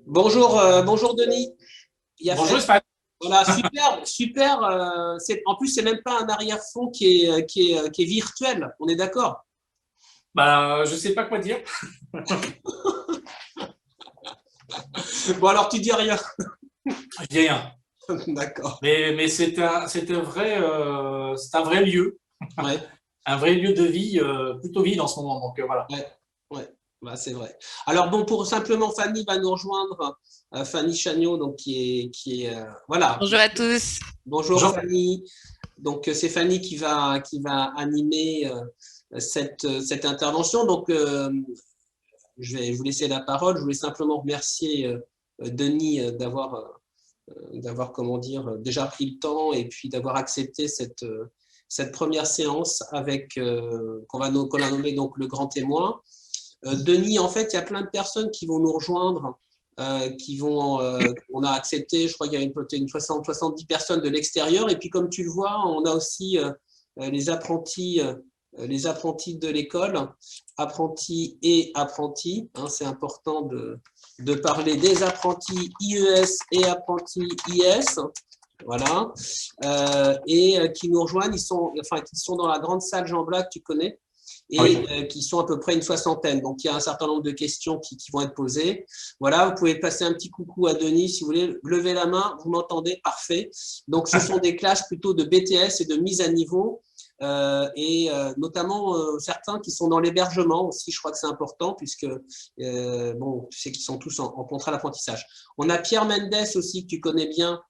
Bonjour Denis. Il y a Bonjour fait, Espagne. voilà, super, super. En plus, c'est même pas un arrière-fond qui est virtuel. On est d'accord? Je sais pas quoi dire. Bon, alors tu dis rien. Je dis rien. D'accord. Mais c'est un vrai lieu, Ouais, un vrai lieu de vie plutôt vide en ce moment. Donc voilà. ouais, ouais. Bah, c'est vrai. Alors bon, pour simplement, Fanny va nous rejoindre. Fanny Chagnot, donc voilà. Bonjour à tous. Bonjour Bonjour. Fanny. Donc c'est Fanny qui va animer cette intervention. Donc je vais vous laisser la parole. Je voulais simplement remercier Denis d'avoir, comment dire, déjà pris le temps et puis d'avoir accepté cette première séance qu'on a nommé donc le grand témoin. Denis, en fait, il y a plein de personnes qui vont nous rejoindre, on a accepté, je crois qu'il y a une 70 personnes de l'extérieur. Et puis, comme tu le vois, on a aussi les apprentis, de l'école, apprentis et apprentis. Hein, c'est important de parler des apprentis IES et apprentis IS. Voilà. Qui nous rejoignent, qui sont dans la grande salle Jean Blac, tu connais, et Oui. qui sont à peu près une soixantaine. Donc, il y a un certain nombre de questions qui vont être posées. Voilà, vous pouvez passer un petit coucou à Denis si vous voulez. Levez la main, vous m'entendez, parfait. Donc, ce sont des classes plutôt de BTS et de mise à niveau. Notamment certains qui sont dans l'hébergement aussi, je crois que c'est important, puisque, bon, tu sais qu'ils sont tous en contrat d'apprentissage. On a Pierre Mendes aussi, que tu connais bien,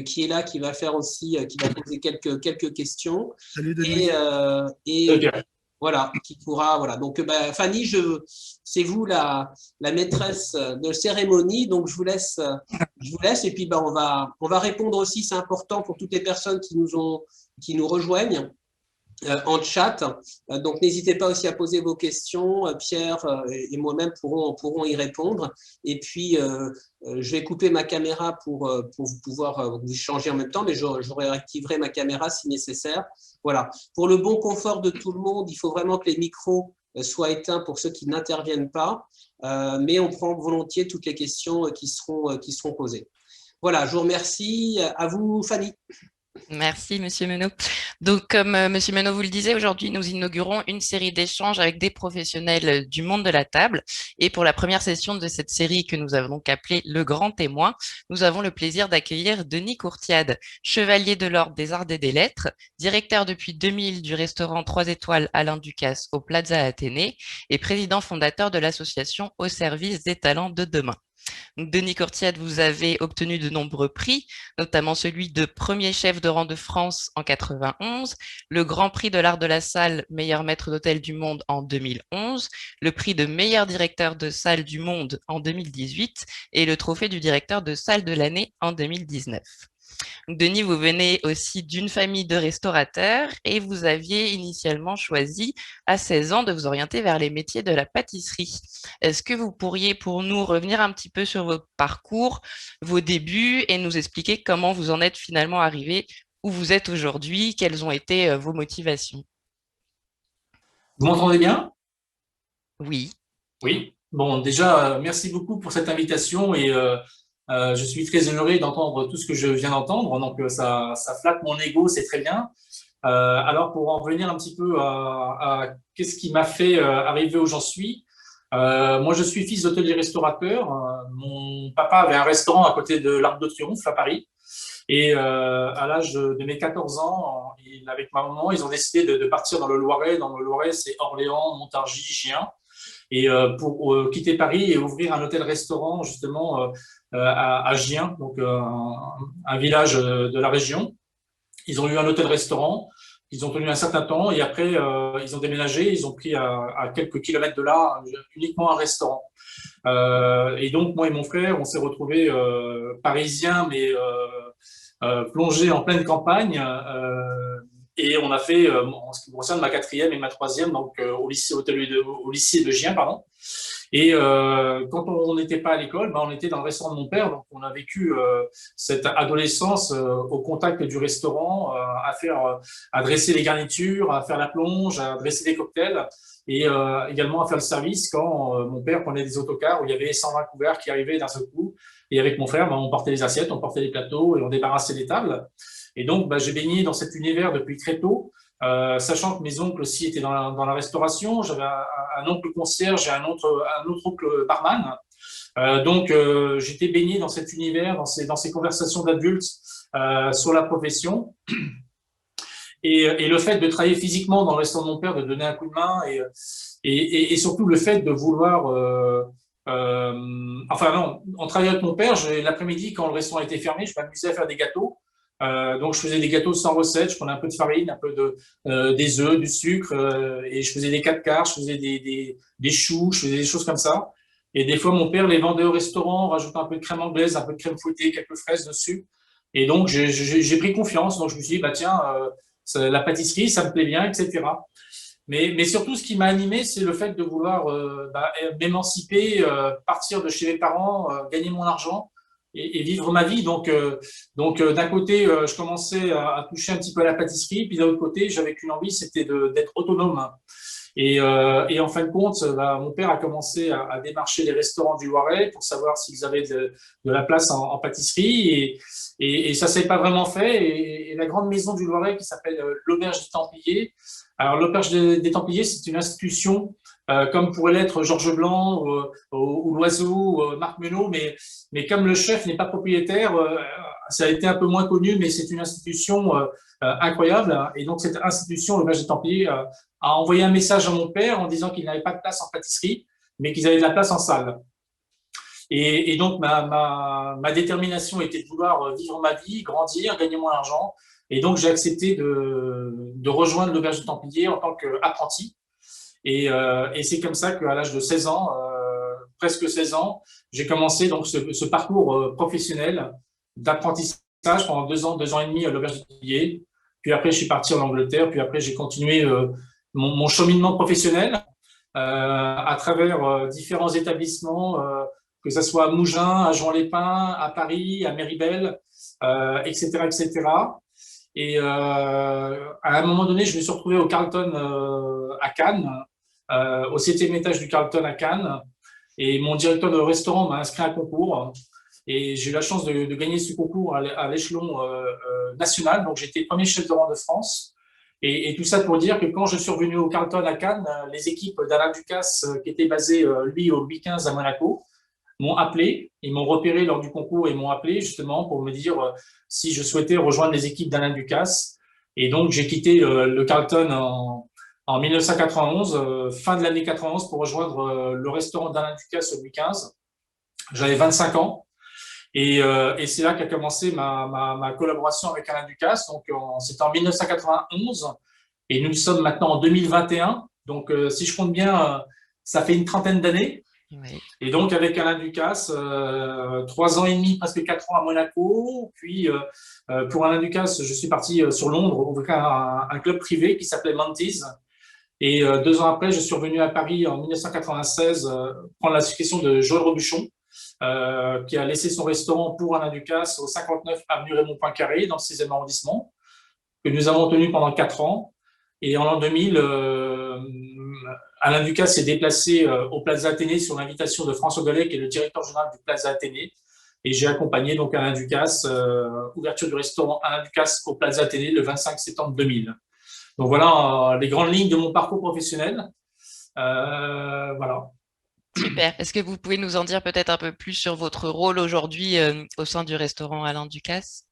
qui est là, qui va faire aussi, qui va poser quelques questions. Salut Et, Denis. et voilà, qui pourra, voilà. Donc, Fanny, c'est vous la maîtresse de cérémonie, donc je vous laisse, et puis on va répondre aussi, c'est important pour toutes les personnes qui nous rejoignent en chat. Donc, n'hésitez pas aussi à poser vos questions. Pierre et moi-même pourrons y répondre. Et puis, je vais couper ma caméra pour pouvoir vous échanger en même temps, mais je réactiverai ma caméra si nécessaire. Voilà. Pour le bon confort de tout le monde, il faut vraiment que les micros soient éteints pour ceux qui n'interviennent pas. Mais on prend volontiers toutes les questions qui seront posées. Voilà, je vous remercie. À vous, Fanny. Merci, Monsieur Menot. Donc, comme Monsieur Menot vous le disait, aujourd'hui, nous inaugurons une série d'échanges avec des professionnels du monde de la table. Et pour la première session de cette série que nous avons donc appelée Le Grand Témoin, nous avons le plaisir d'accueillir Denis Courtiade, chevalier de l'Ordre des Arts et des Lettres, directeur depuis 2000 du restaurant 3 étoiles Alain Ducasse au Plaza Athénée et président fondateur de l'association Au service des talents de demain. Denis Courtiade, vous avez obtenu de nombreux prix, notamment celui de premier chef de rang de France en 91, le Grand Prix de l'art de la salle meilleur maître d'hôtel du monde en 2011, le prix de meilleur directeur de salle du monde en 2018 et le trophée du directeur de salle de l'année en 2019. Denis, vous venez aussi d'une famille de restaurateurs et vous aviez initialement choisi à 16 ans de vous orienter vers les métiers de la pâtisserie. Est-ce que vous pourriez pour nous revenir un petit peu sur votre parcours, vos débuts et nous expliquer comment vous en êtes finalement arrivé où vous êtes aujourd'hui, quelles ont été vos motivations? Vous m'entendez bien? Oui. Oui. Bon, déjà, merci beaucoup pour cette invitation et je suis très honoré d'entendre tout ce que je viens d'entendre. Donc, ça flatte mon ego, c'est très bien. Alors, pour en revenir un petit peu à qu'est-ce qui m'a fait arriver où j'en suis, moi, je suis fils d'hôtelier-restaurateur. Mon papa avait un restaurant à côté de l'Arc de Triomphe à Paris. Et à l'âge de mes 14 ans, avec ma maman, ils ont décidé de partir dans le Loiret. Dans le Loiret, c'est Orléans, Montargis, Gien. Et pour quitter Paris et ouvrir un hôtel-restaurant justement à Gien, donc un village de la région. Ils ont eu un hôtel-restaurant, ils ont tenu un certain temps et après ils ont déménagé, ils ont pris à quelques kilomètres de là uniquement un restaurant. Et donc moi et mon frère, on s'est retrouvés parisiens mais plongés en pleine campagne. Et on a fait, en ce qui concerne ma quatrième et ma troisième, donc au lycée de Gien, pardon. Et quand on n'était pas à l'école, on était dans le restaurant de mon père, donc on a vécu cette adolescence au contact du restaurant, à dresser les garnitures, à faire la plonge, à dresser des cocktails, et également à faire le service quand mon père prenait des autocars où il y avait 120 couverts qui arrivaient d'un seul coup. Et avec mon frère, on portait les assiettes, on portait les plateaux et on débarrassait les tables. Et donc, j'ai baigné dans cet univers depuis très tôt. Sachant que mes oncles aussi étaient dans la restauration, j'avais un oncle concierge et un autre oncle barman. Donc, j'étais baigné dans cet univers, dans ces conversations d'adultes sur la profession. Et le fait de travailler physiquement dans le restaurant de mon père, de donner un coup de main, et surtout le fait de vouloir... enfin non, en travaillant avec mon père, l'après-midi, quand le restaurant était fermé, je m'amusais à faire des gâteaux. Donc, je faisais des gâteaux sans recette, je prenais un peu de farine, un peu des œufs, du sucre, et je faisais des 4 quarts, je faisais des choux, je faisais des choses comme ça. Et des fois, mon père les vendait au restaurant, rajoutait un peu de crème anglaise, un peu de crème fouettée, quelques fraises dessus. Et donc, j'ai pris confiance. Donc, je me suis dit, tiens, la pâtisserie, ça me plaît bien, etc. Mais surtout, ce qui m'a animé, c'est le fait de vouloir m'émanciper, partir de chez mes parents, gagner mon argent et vivre ma vie. Donc d'un côté, je commençais à toucher un petit peu à la pâtisserie, puis d'un autre côté, j'avais qu'une envie, c'était d'être autonome. Et en fin de compte, mon père a commencé à démarcher les restaurants du Loiret pour savoir s'ils avaient de la place en pâtisserie. Et ça ne s'est pas vraiment fait. Et la grande maison du Loiret qui s'appelle l'Auberge des Templiers. Alors, l'Auberge des Templiers, c'est une institution comme pourrait l'être Georges Blanc ou Loiseau ou Marc Menot, mais comme le chef n'est pas propriétaire, ça a été un peu moins connu, mais c'est une institution incroyable. Et donc, cette institution, l'Auberge des Templiers, a envoyé un message à mon père en disant qu'il n'avait pas de place en pâtisserie, mais qu'ils avaient de la place en salle. Et donc, ma détermination était de vouloir vivre ma vie, grandir, gagner mon argent. Et donc, j'ai accepté de rejoindre l'Auberge des Templiers en tant qu'apprenti. Et c'est comme ça qu'à l'âge de 16 ans, presque 16 ans, j'ai commencé donc ce parcours professionnel d'apprentissage pendant 2 ans et demi à l'Auberge des Templiers. Puis après, je suis parti en Angleterre. Puis après, j'ai continué mon cheminement professionnel à travers différents établissements, que ce soit à Mougins, à Juan-les-Pins, à Paris, à Méribel, etc., etc. Et à un moment donné, je me suis retrouvé au Carlton à Cannes, au 7e étage du Carlton à Cannes. Et mon directeur de restaurant m'a inscrit à un concours. Et j'ai eu la chance de gagner ce concours à l'échelon national. Donc, j'étais premier chef de rang de France. Et tout ça pour dire que quand je suis revenu au Carlton à Cannes, les équipes d'Alain Ducasse, qui étaient basées, lui, au Louis XV à Monaco, m'ont appelé, ils m'ont repéré lors du concours et m'ont appelé justement pour me dire si je souhaitais rejoindre les équipes d'Alain Ducasse. Et donc, j'ai quitté le Carlton en 1991, fin de l'année 91, pour rejoindre le restaurant d'Alain Ducasse au Louis XV. J'avais 25 ans. Et c'est là qu'a commencé ma collaboration avec Alain Ducasse. Donc, c'était en 1991 et nous sommes maintenant en 2021. Donc, si je compte bien, ça fait une trentaine d'années. Oui. Et donc, avec Alain Ducasse, 3 ans et demi, presque 4 ans à Monaco. Puis, pour Alain Ducasse, je suis parti sur Londres, ouvrir un club privé qui s'appelait Monty's. Et 2 ans après, je suis revenu à Paris en 1996 prendre la succession de Joël Robuchon, qui a laissé son restaurant pour Alain Ducasse au 59 avenue Raymond Poincaré, dans le 6e arrondissement, que nous avons tenu pendant 4 ans. Et en l'an 2000, Alain Ducasse s'est déplacé au Plaza Athénée sur l'invitation de François Dollet, qui est le directeur général du Plaza Athénée. Et j'ai accompagné donc Alain Ducasse, ouverture du restaurant Alain Ducasse au Plaza Athénée le 25 septembre 2000. Donc voilà les grandes lignes de mon parcours professionnel. Voilà. Super. Est-ce que vous pouvez nous en dire peut-être un peu plus sur votre rôle aujourd'hui au sein du restaurant Alain Ducasse?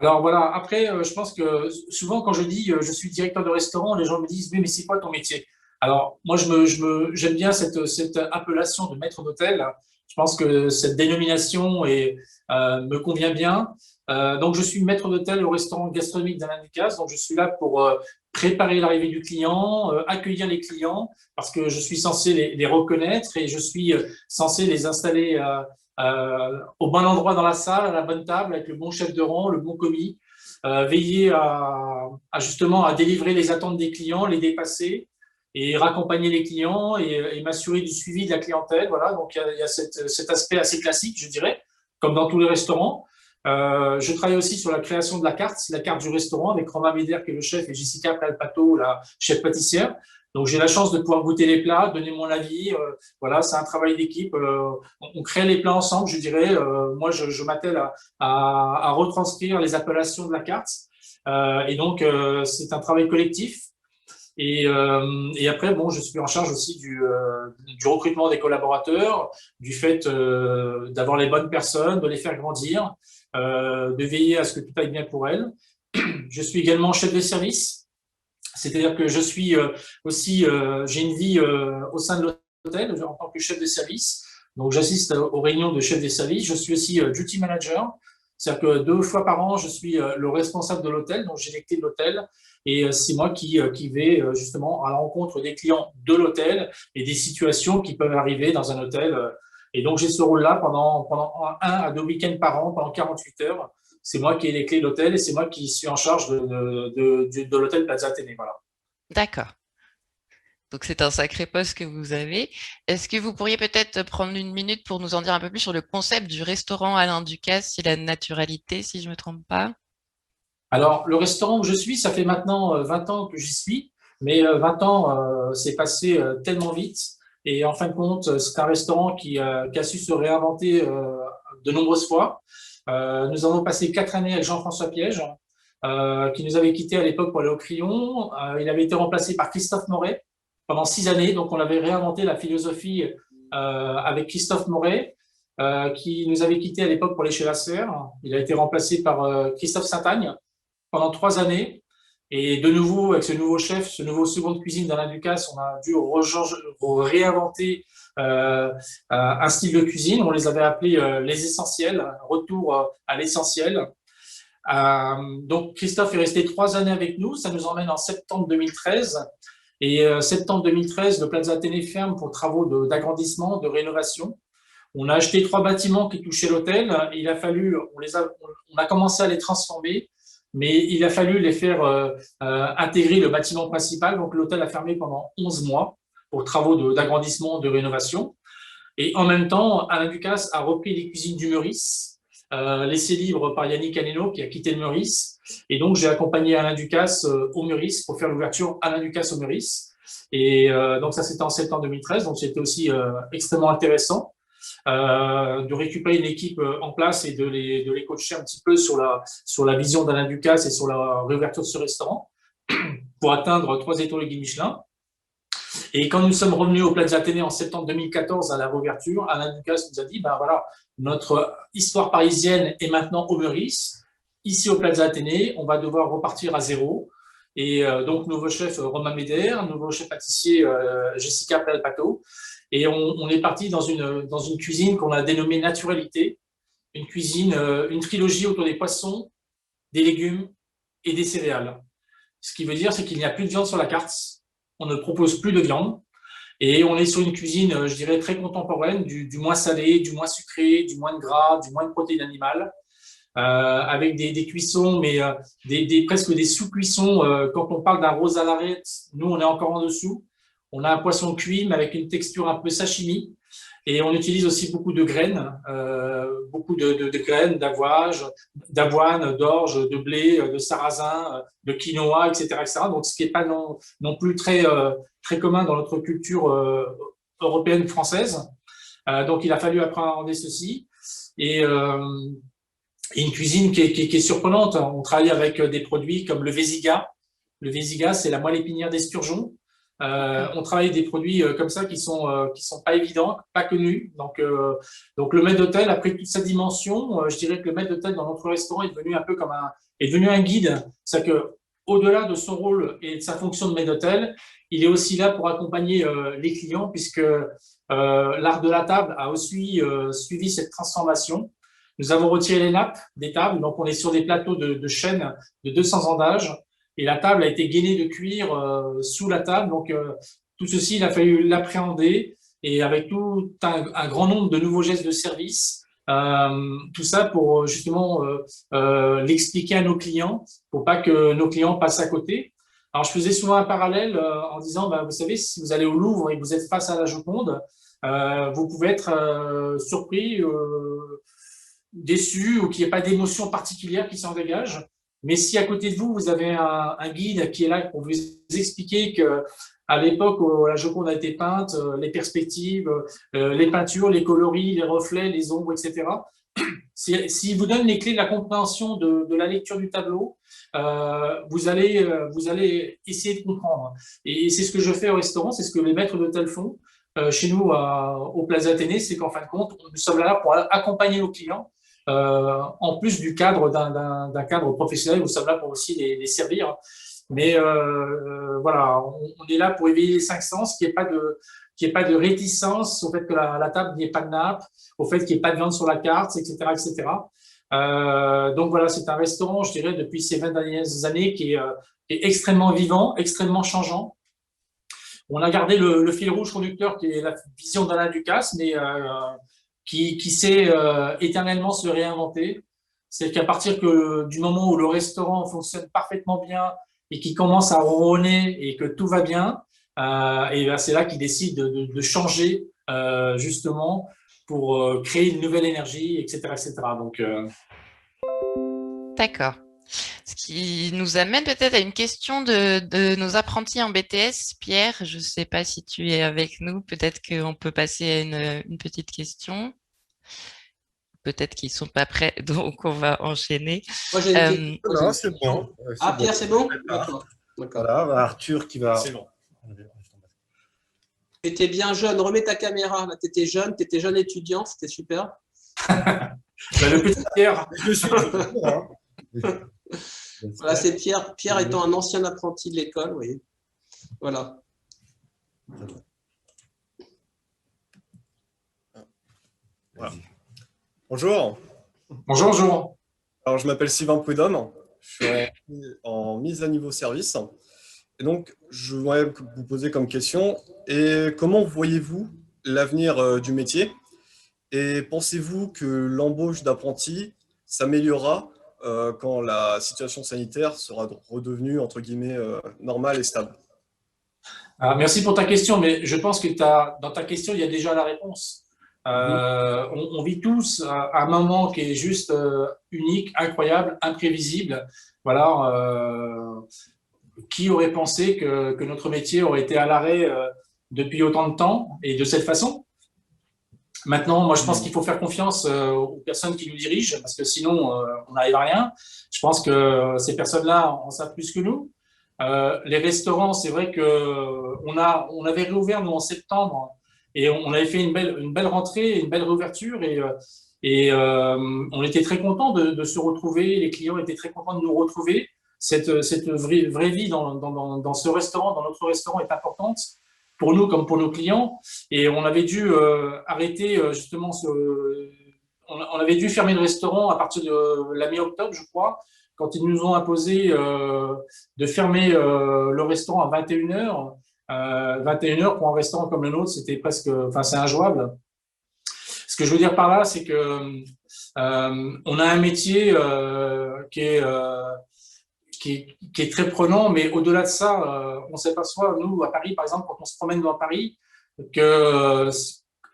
Alors voilà, après, je pense que souvent quand je dis je suis directeur de restaurant, les gens me disent oui, mais c'est quoi ton métier? Alors moi, j'aime bien cette appellation de maître d'hôtel. Je pense que cette dénomination me convient bien. Donc je suis maître d'hôtel au restaurant gastronomique d'Alain Ducasse. Donc je suis là pour préparer l'arrivée du client, accueillir les clients, parce que je suis censé les reconnaître et je suis censé les installer au bon endroit dans la salle, à la bonne table, avec le bon chef de rang, le bon commis, veiller justement à délivrer les attentes des clients, les dépasser et raccompagner les clients et m'assurer du suivi de la clientèle. Voilà, donc il y a cet aspect assez classique, je dirais, comme dans tous les restaurants. Je travaille aussi sur la création de la carte du restaurant avec Romain Médère qui est le chef et Jessica Palpato, la chef pâtissière. Donc j'ai la chance de pouvoir goûter les plats, donner mon avis. Voilà, c'est un travail d'équipe. On crée les plats ensemble, je dirais. Moi, je m'attelle à retranscrire les appellations de la carte. Et donc c'est un travail collectif. Et après, bon, je suis en charge aussi du recrutement des collaborateurs, du fait d'avoir les bonnes personnes, de les faire grandir, de veiller à ce que tout aille bien pour elles. Je suis également chef de service, c'est-à-dire que je suis aussi, j'ai une vie au sein de l'hôtel en tant que chef de service. Donc, j'assiste aux réunions de chefs de service. Je suis aussi duty manager, c'est-à-dire que 2 fois par an, je suis le responsable de l'hôtel, donc j'ai les clés de l'hôtel. Et c'est moi qui vais justement à la rencontre des clients de l'hôtel et des situations qui peuvent arriver dans un hôtel. Et donc, j'ai ce rôle-là pendant 1 à 2 week-ends par an, pendant 48 heures. C'est moi qui ai les clés de l'hôtel et c'est moi qui suis en charge de l'hôtel Plaza Athénée. Voilà. D'accord. Donc, c'est un sacré poste que vous avez. Est-ce que vous pourriez peut-être prendre une minute pour nous en dire un peu plus sur le concept du restaurant Alain Ducasse, c'est la naturalité, si je ne me trompe pas? Alors, le restaurant où je suis, ça fait maintenant 20 ans que j'y suis, mais 20 ans, c'est passé tellement vite. Et en fin de compte, c'est un restaurant qui a su se réinventer de nombreuses fois. Nous avons passé 4 années avec Jean-François Piège, qui nous avait quittés à l'époque pour aller au Crillon. Il avait été remplacé par Christophe Moret pendant 6 années. Donc, on avait réinventé la philosophie avec Christophe Moret, qui nous avait quittés à l'époque pour aller chez Lasserre. Il a été remplacé par Christophe Saint-Agne pendant 3 années. Et de nouveau, avec ce nouveau chef, ce nouveau second de cuisine d'Alain Ducasse, on a dû réinventer un style de cuisine. On les avait appelés les essentiels, retour à l'essentiel. Donc, Christophe est resté 3 années avec nous. Ça nous emmène en septembre 2013. Et septembre 2013, le Plaza Athénée ferme pour travaux d'agrandissement, de rénovation. On a acheté 3 bâtiments qui touchaient l'hôtel. Il a fallu, on a commencé à les transformer, mais il a fallu les faire intégrer le bâtiment principal. Donc, l'hôtel a fermé pendant 11 mois pour travaux d'agrandissement, de rénovation. Et en même temps, Alain Ducasse a repris les cuisines du Meurice, laissées libres par Yannick Aleno, qui a quitté le Meurice. Et donc, j'ai accompagné Alain Ducasse au Meurice pour faire l'ouverture Alain Ducasse au Meurice. Et donc, ça, c'était en septembre 2013. Donc, c'était aussi extrêmement intéressant de récupérer une équipe en place et de les coacher un petit peu sur la vision d'Alain Ducasse et sur la réouverture de ce restaurant pour atteindre 3 étoiles Guide Michelin. Et quand nous sommes revenus au Plaza Athénée en septembre 2014 à la réouverture, Alain Ducasse nous a dit, ben voilà, notre histoire parisienne est maintenant au Meurice. Ici au Plaza Athénée, on va devoir repartir à zéro. Et donc, nouveau chef Romain Médère, nouveau chef pâtissier Jessica Palpato. Et on est parti dans une cuisine qu'on a dénommée Naturalité, une cuisine, une trilogie autour des poissons, des légumes et des céréales. Ce qui veut dire, c'est qu'il n'y a plus de viande sur la carte, on ne propose plus de viande, et on est sur une cuisine, je dirais, très contemporaine, du moins salé, du moins sucré, du moins de gras, du moins de protéines animales, avec des cuissons, mais presque des sous-cuissons. Quand on parle d'un rose à l'arête, nous, on est encore en dessous. On a un poisson cuit, mais avec une texture un peu sashimi. Et on utilise aussi beaucoup de graines, beaucoup de graines d'avoine, d'orge, de blé, de sarrasin, de quinoa, etc., etc. Donc, ce qui n'est pas non plus très commun dans notre culture européenne française. Donc, il a fallu appréhender ceci. Et une cuisine qui est surprenante. On travaille avec des produits comme le Vésiga. Le Vésiga, c'est la moelle épinière d'esturgeon. On travaille des produits comme ça qui sont pas évidents, pas connus. Donc le maître d'hôtel a pris toute sa dimension. Je dirais que le maître d'hôtel dans notre restaurant est devenu un peu est devenu un guide. C'est-à-dire que au-delà de son rôle et de sa fonction de maître d'hôtel, il est aussi là pour accompagner les clients, puisque l'art de la table a aussi suivi cette transformation. Nous avons retiré les nappes des tables, donc on est sur des plateaux de chêne de 200 ans d'âge. Et la table a été gainée de cuir sous la table. Donc, tout ceci, il a fallu l'appréhender. Et avec tout un grand nombre de nouveaux gestes de service, tout ça pour justement l'expliquer à nos clients, pour pas que nos clients passent à côté. Alors, je faisais souvent un parallèle en disant, bah, vous savez, si vous allez au Louvre et que vous êtes face à la Joconde, vous pouvez être surpris, déçu ou qu'il n'y ait pas d'émotion particulière qui s'en dégage. Mais si à côté de vous, vous avez un guide qui est là pour vous expliquer que à l'époque où la Joconde a été peinte, les perspectives, les peintures, les coloris, les reflets, les ombres, etc. S'il vous donne les clés de la compréhension de la lecture du tableau, vous allez essayer de comprendre. Et c'est ce que je fais au restaurant, c'est ce que les maîtres d'hôtel font chez nous au Plaza Athénée, c'est qu'en fin de compte, nous sommes là pour accompagner nos clients. En plus du cadre d'un cadre professionnel, nous sommes là pour aussi les servir. Mais voilà, on est là pour éveiller les cinq sens, qu'il n'y ait pas de réticence au fait que la table n'y ait pas de nappe, au fait qu'il n'y ait pas de viande sur la carte, etc., etc. Donc voilà, c'est un restaurant, je dirais, depuis ces 20 dernières années qui est extrêmement vivant, extrêmement changeant. On a gardé le fil rouge conducteur qui est la vision d'Alain Ducasse, mais qui sait éternellement se réinventer. C'est qu'à partir du moment où le restaurant fonctionne parfaitement bien et qu'il commence à ronronner et que tout va bien, et ben c'est là qu'il décide de changer justement pour créer une nouvelle énergie, etc., etc. Donc, D'accord. Ce qui nous amène peut-être à une question de nos apprentis en BTS. Pierre, je ne sais pas si tu es avec nous. Peut-être qu'on peut passer à une petite question. Peut-être qu'ils ne sont pas prêts, donc on va enchaîner. Moi, j'ai une question. Non, c'est bon. Ah, Pierre, c'est bon? D'accord. D'accord. Voilà, Arthur qui va… c'est bon. Tu étais bien jeune, remets ta caméra. Là, tu étais jeune étudiant, c'était super. Le petit Pierre. Je suis toujours, hein. Voilà, c'est Pierre. Pierre étant un ancien apprenti de l'école, vous voyez. Voilà. Voilà. Bonjour. Bonjour, bonjour. Alors, je m'appelle Sylvain Prudhomme. Je suis en mise à niveau service. Et donc, je voudrais vous poser comme question, et comment voyez-vous l'avenir du métier? Et pensez-vous que l'embauche d'apprentis s'améliorera quand la situation sanitaire sera redevenue, entre guillemets, normale et stable? Merci pour ta question, mais je pense que dans ta question, il y a déjà la réponse. On vit tous un moment qui est juste unique, incroyable, imprévisible. Voilà. Qui aurait pensé que notre métier aurait été à l'arrêt depuis autant de temps et de cette façon? Maintenant, moi, je pense qu'il faut faire confiance aux personnes qui nous dirigent, parce que sinon, on n'arrive à rien. Je pense que ces personnes-là en savent plus que nous. Les restaurants, c'est vrai qu'on avait réouvert, nous, en septembre, et on avait fait une belle rentrée, une belle réouverture, et on était très contents de se retrouver. Les clients étaient très contents de nous retrouver. Cette vraie vie dans ce restaurant, dans notre restaurant, est importante pour nous comme pour nos clients. Et on avait dû arrêter justement on avait dû fermer le restaurant à partir de la mi-octobre, je crois, quand ils nous ont imposé de fermer le restaurant à 21h. 21h pour un restaurant comme le nôtre, c'était presque, enfin, c'est injouable. Ce que je veux dire par là, c'est que on a un métier qui est très prenant, mais au-delà de ça, on s'aperçoit, nous, à Paris, par exemple, quand on se promène dans Paris, que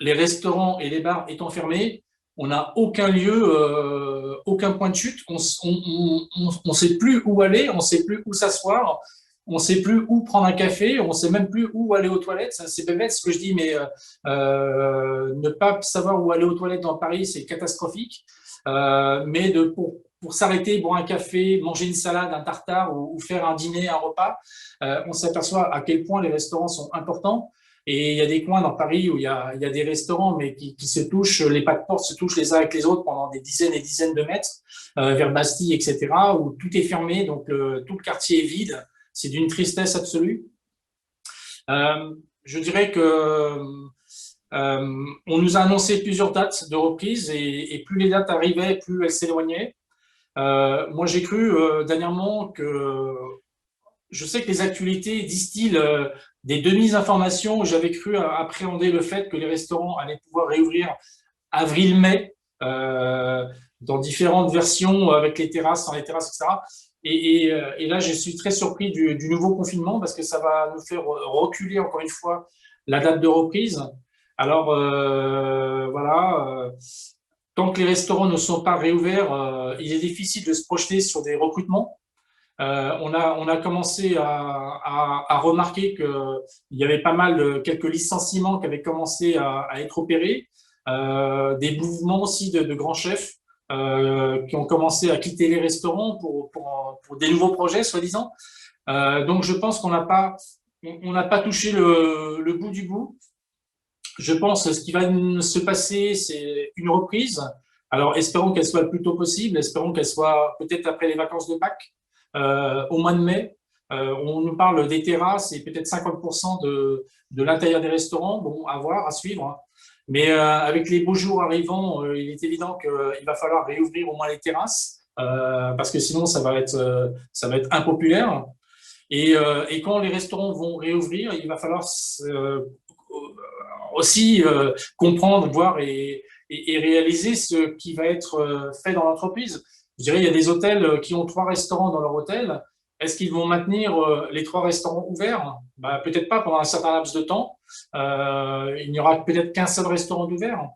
les restaurants et les bars étant fermés, on n'a aucun lieu, aucun point de chute, on ne sait plus où aller, on ne sait plus où s'asseoir, on ne sait plus où prendre un café, on ne sait même plus où aller aux toilettes. C'est bête ce que je dis, mais ne pas savoir où aller aux toilettes dans Paris, c'est catastrophique. Mais pour s'arrêter, boire un café, manger une salade, un tartare ou faire un dîner, un repas, on s'aperçoit à quel point les restaurants sont importants. Et il y a des coins dans Paris où il y a des restaurants, mais qui se touchent, les pas de porte se touchent les uns avec les autres pendant des dizaines et dizaines de mètres, vers Bastille, etc., où tout est fermé, donc tout le quartier est vide. C'est d'une tristesse absolue. Je dirais que on nous a annoncé plusieurs dates de reprise et plus les dates arrivaient, plus elles s'éloignaient. Moi, j'ai cru dernièrement que je sais que les actualités distillent des demi-informations. J'avais cru appréhender le fait que les restaurants allaient pouvoir réouvrir avril-mai dans différentes versions avec les terrasses, sans les terrasses, etc. Et là, je suis très surpris du nouveau confinement parce que ça va nous faire reculer encore une fois la date de reprise. Alors, voilà, tant que les restaurants ne sont pas réouverts, il est difficile de se projeter sur des recrutements. On a commencé à remarquer qu'il y avait pas mal quelques licenciements qui avaient commencé à être opérés, des mouvements aussi de grands chefs qui ont commencé à quitter les restaurants pour des nouveaux projets, soi-disant. Donc, je pense qu'on n'a pas touché le bout du bout. Je pense que ce qui va se passer, c'est une reprise. Alors, espérons qu'elle soit le plus tôt possible. Espérons qu'elle soit peut-être après les vacances de Pâques, au mois de mai. On nous parle des terrasses et peut-être 50% de l'intérieur des restaurants. Bon, à voir, à suivre. Mais avec les beaux jours arrivant, il est évident qu'il va falloir réouvrir au moins les terrasses parce que sinon, ça va être impopulaire. Et quand les restaurants vont réouvrir, il va falloir aussi comprendre, voir et réaliser ce qui va être fait dans l'entreprise. Je dirais, il y a des hôtels qui ont 3 restaurants dans leur hôtel. Est-ce qu'ils vont maintenir les 3 restaurants ouverts? Bah, peut-être pas pendant un certain laps de temps. Il n'y aura peut-être qu'un seul restaurant d'ouvert.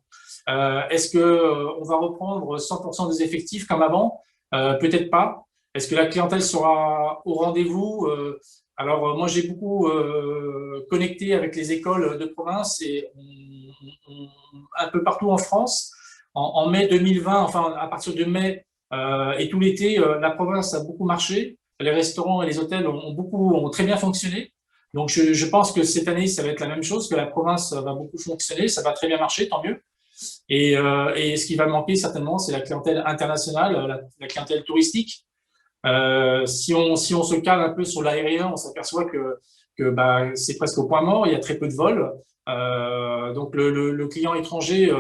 Est-ce qu'on va reprendre 100% des effectifs comme avant? Peut-être pas. Est-ce que la clientèle sera au rendez-vous? Alors, moi, j'ai beaucoup connecté avec les écoles de province et un peu partout en France. En mai 2020, enfin, à partir de mai et tout l'été, la province a beaucoup marché. Les restaurants et les hôtels ont très bien fonctionné. Donc, je pense que cette année, ça va être la même chose, que la province va beaucoup fonctionner. Ça va très bien marcher, tant mieux. Et ce qui va manquer, certainement, c'est la clientèle internationale, la clientèle touristique. Si on se cale un peu sur l'aérien, on s'aperçoit que bah, c'est presque au point mort, il y a très peu de vols. Donc le client étranger,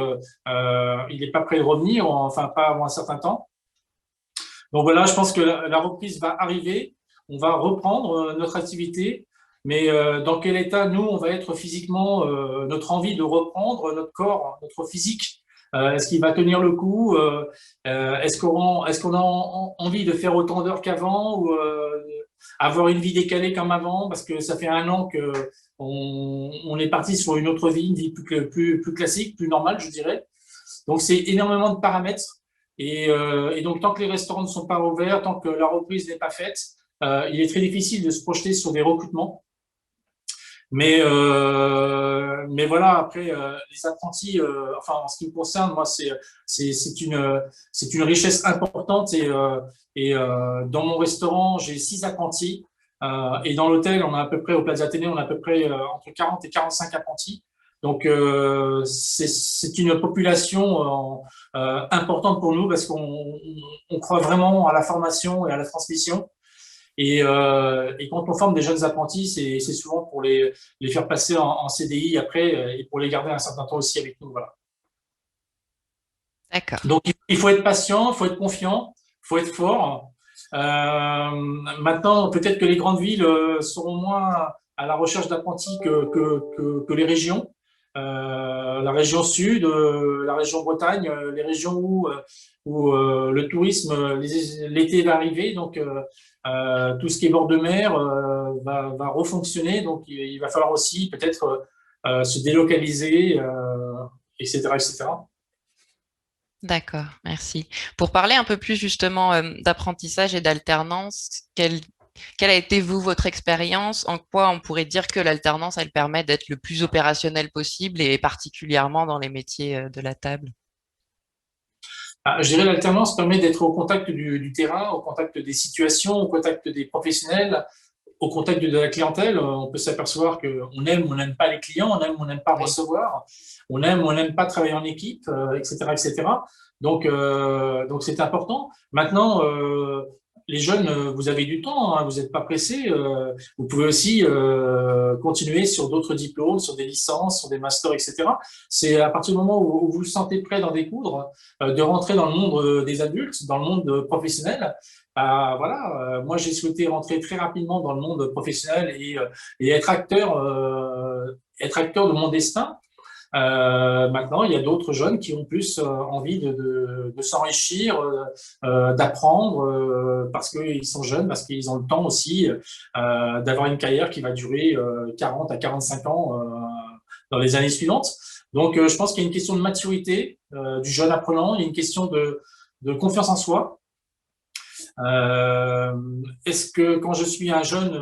il n'est pas prêt de revenir, enfin pas avant un certain temps. Donc voilà, je pense que la reprise va arriver, on va reprendre notre activité, mais dans quel état nous on va être physiquement, notre envie de reprendre, notre corps, notre physique, est-ce qu'il va tenir le coup? Est-ce qu'on a envie de faire autant d'heures qu'avant ou avoir une vie décalée comme avant? Parce que ça fait 1 an que on est parti sur une autre vie, une vie plus classique, plus normale, je dirais. Donc c'est énormément de paramètres. Et donc tant que les restaurants ne sont pas ouverts, tant que la reprise n'est pas faite, il est très difficile de se projeter sur des recrutements. Mais voilà, après, les apprentis, enfin, en ce qui me concerne, moi, c'est une richesse importante. Et dans mon restaurant, j'ai 6 apprentis. Et dans l'hôtel, on a à peu près, au Plaza Athénée, on a à peu près entre 40 et 45 apprentis. Donc, c'est une population importante pour nous parce qu'on croit vraiment à la formation et à la transmission. Et quand on forme des jeunes apprentis, c'est souvent pour les faire passer en CDI après et pour les garder un certain temps aussi avec nous. Voilà. D'accord. Donc, il faut être patient, il faut être confiant, il faut être fort. Maintenant, peut-être que les grandes villes seront moins à la recherche d'apprentis que les régions. La région sud, la région Bretagne, les régions où le tourisme, l'été va arriver, donc tout ce qui est bord de mer va refonctionner, donc il va falloir aussi peut-être se délocaliser, etc., etc. D'accord, merci. Pour parler un peu plus justement d'apprentissage et d'alternance, quelle a été, vous, votre expérience? En quoi on pourrait dire que l'alternance, elle permet d'être le plus opérationnel possible et particulièrement dans les métiers de la table? Je dirais l'alternance permet d'être au contact du terrain, au contact des situations, au contact des professionnels, au contact de la clientèle. On peut s'apercevoir qu'on aime ou on n'aime pas les clients, on aime ou on n'aime pas recevoir, on aime ou on n'aime pas travailler en équipe, etc., etc. Donc c'est important. Maintenant, les jeunes, vous avez du temps, hein, vous n'êtes pas pressés. Vous pouvez aussi continuer sur d'autres diplômes, sur des licences, sur des masters, etc. C'est à partir du moment où vous vous sentez prêt d'en découdre, de rentrer dans le monde des adultes, dans le monde professionnel. Voilà, moi j'ai souhaité rentrer très rapidement dans le monde professionnel et être acteur de mon destin. Maintenant, il y a d'autres jeunes qui ont plus envie de s'enrichir, d'apprendre, parce qu'ils sont jeunes, parce qu'ils ont le temps aussi d'avoir une carrière qui va durer 40 à 45 ans dans les années suivantes. Donc, je pense qu'il y a une question de maturité du jeune apprenant, il y a une question de confiance en soi. Est-ce que quand je suis un jeune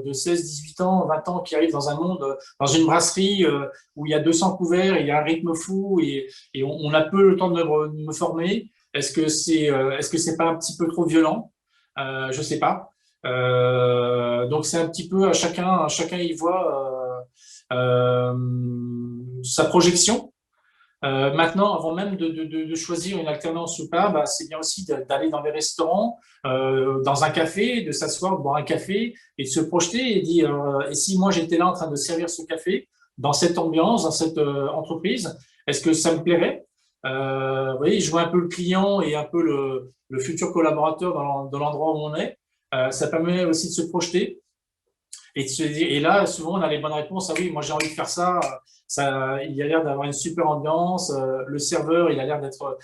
de 16, 18 ans, 20 ans qui arrive dans un monde, dans une brasserie où il y a 200 couverts, il y a un rythme fou et on a peu le temps de me former, est-ce que c'est pas un petit peu trop violent? Je sais pas. Donc c'est un petit peu à chacun y voit sa projection. Maintenant, avant même de choisir une alternance ou pas, bah, c'est bien aussi d'aller dans des restaurants, dans un café, de s'asseoir, de boire un café et de se projeter et dire et si moi j'étais là en train de servir ce café dans cette ambiance, dans cette entreprise, est-ce que ça me plairait? Vous voyez, je vois un peu le client et un peu le futur collaborateur dans l'endroit où on est. Ça permet aussi de se projeter. Et là, souvent, on a les bonnes réponses. Ah oui, moi, j'ai envie de faire ça. Il a l'air d'avoir une super ambiance. Le serveur, il a l'air d'être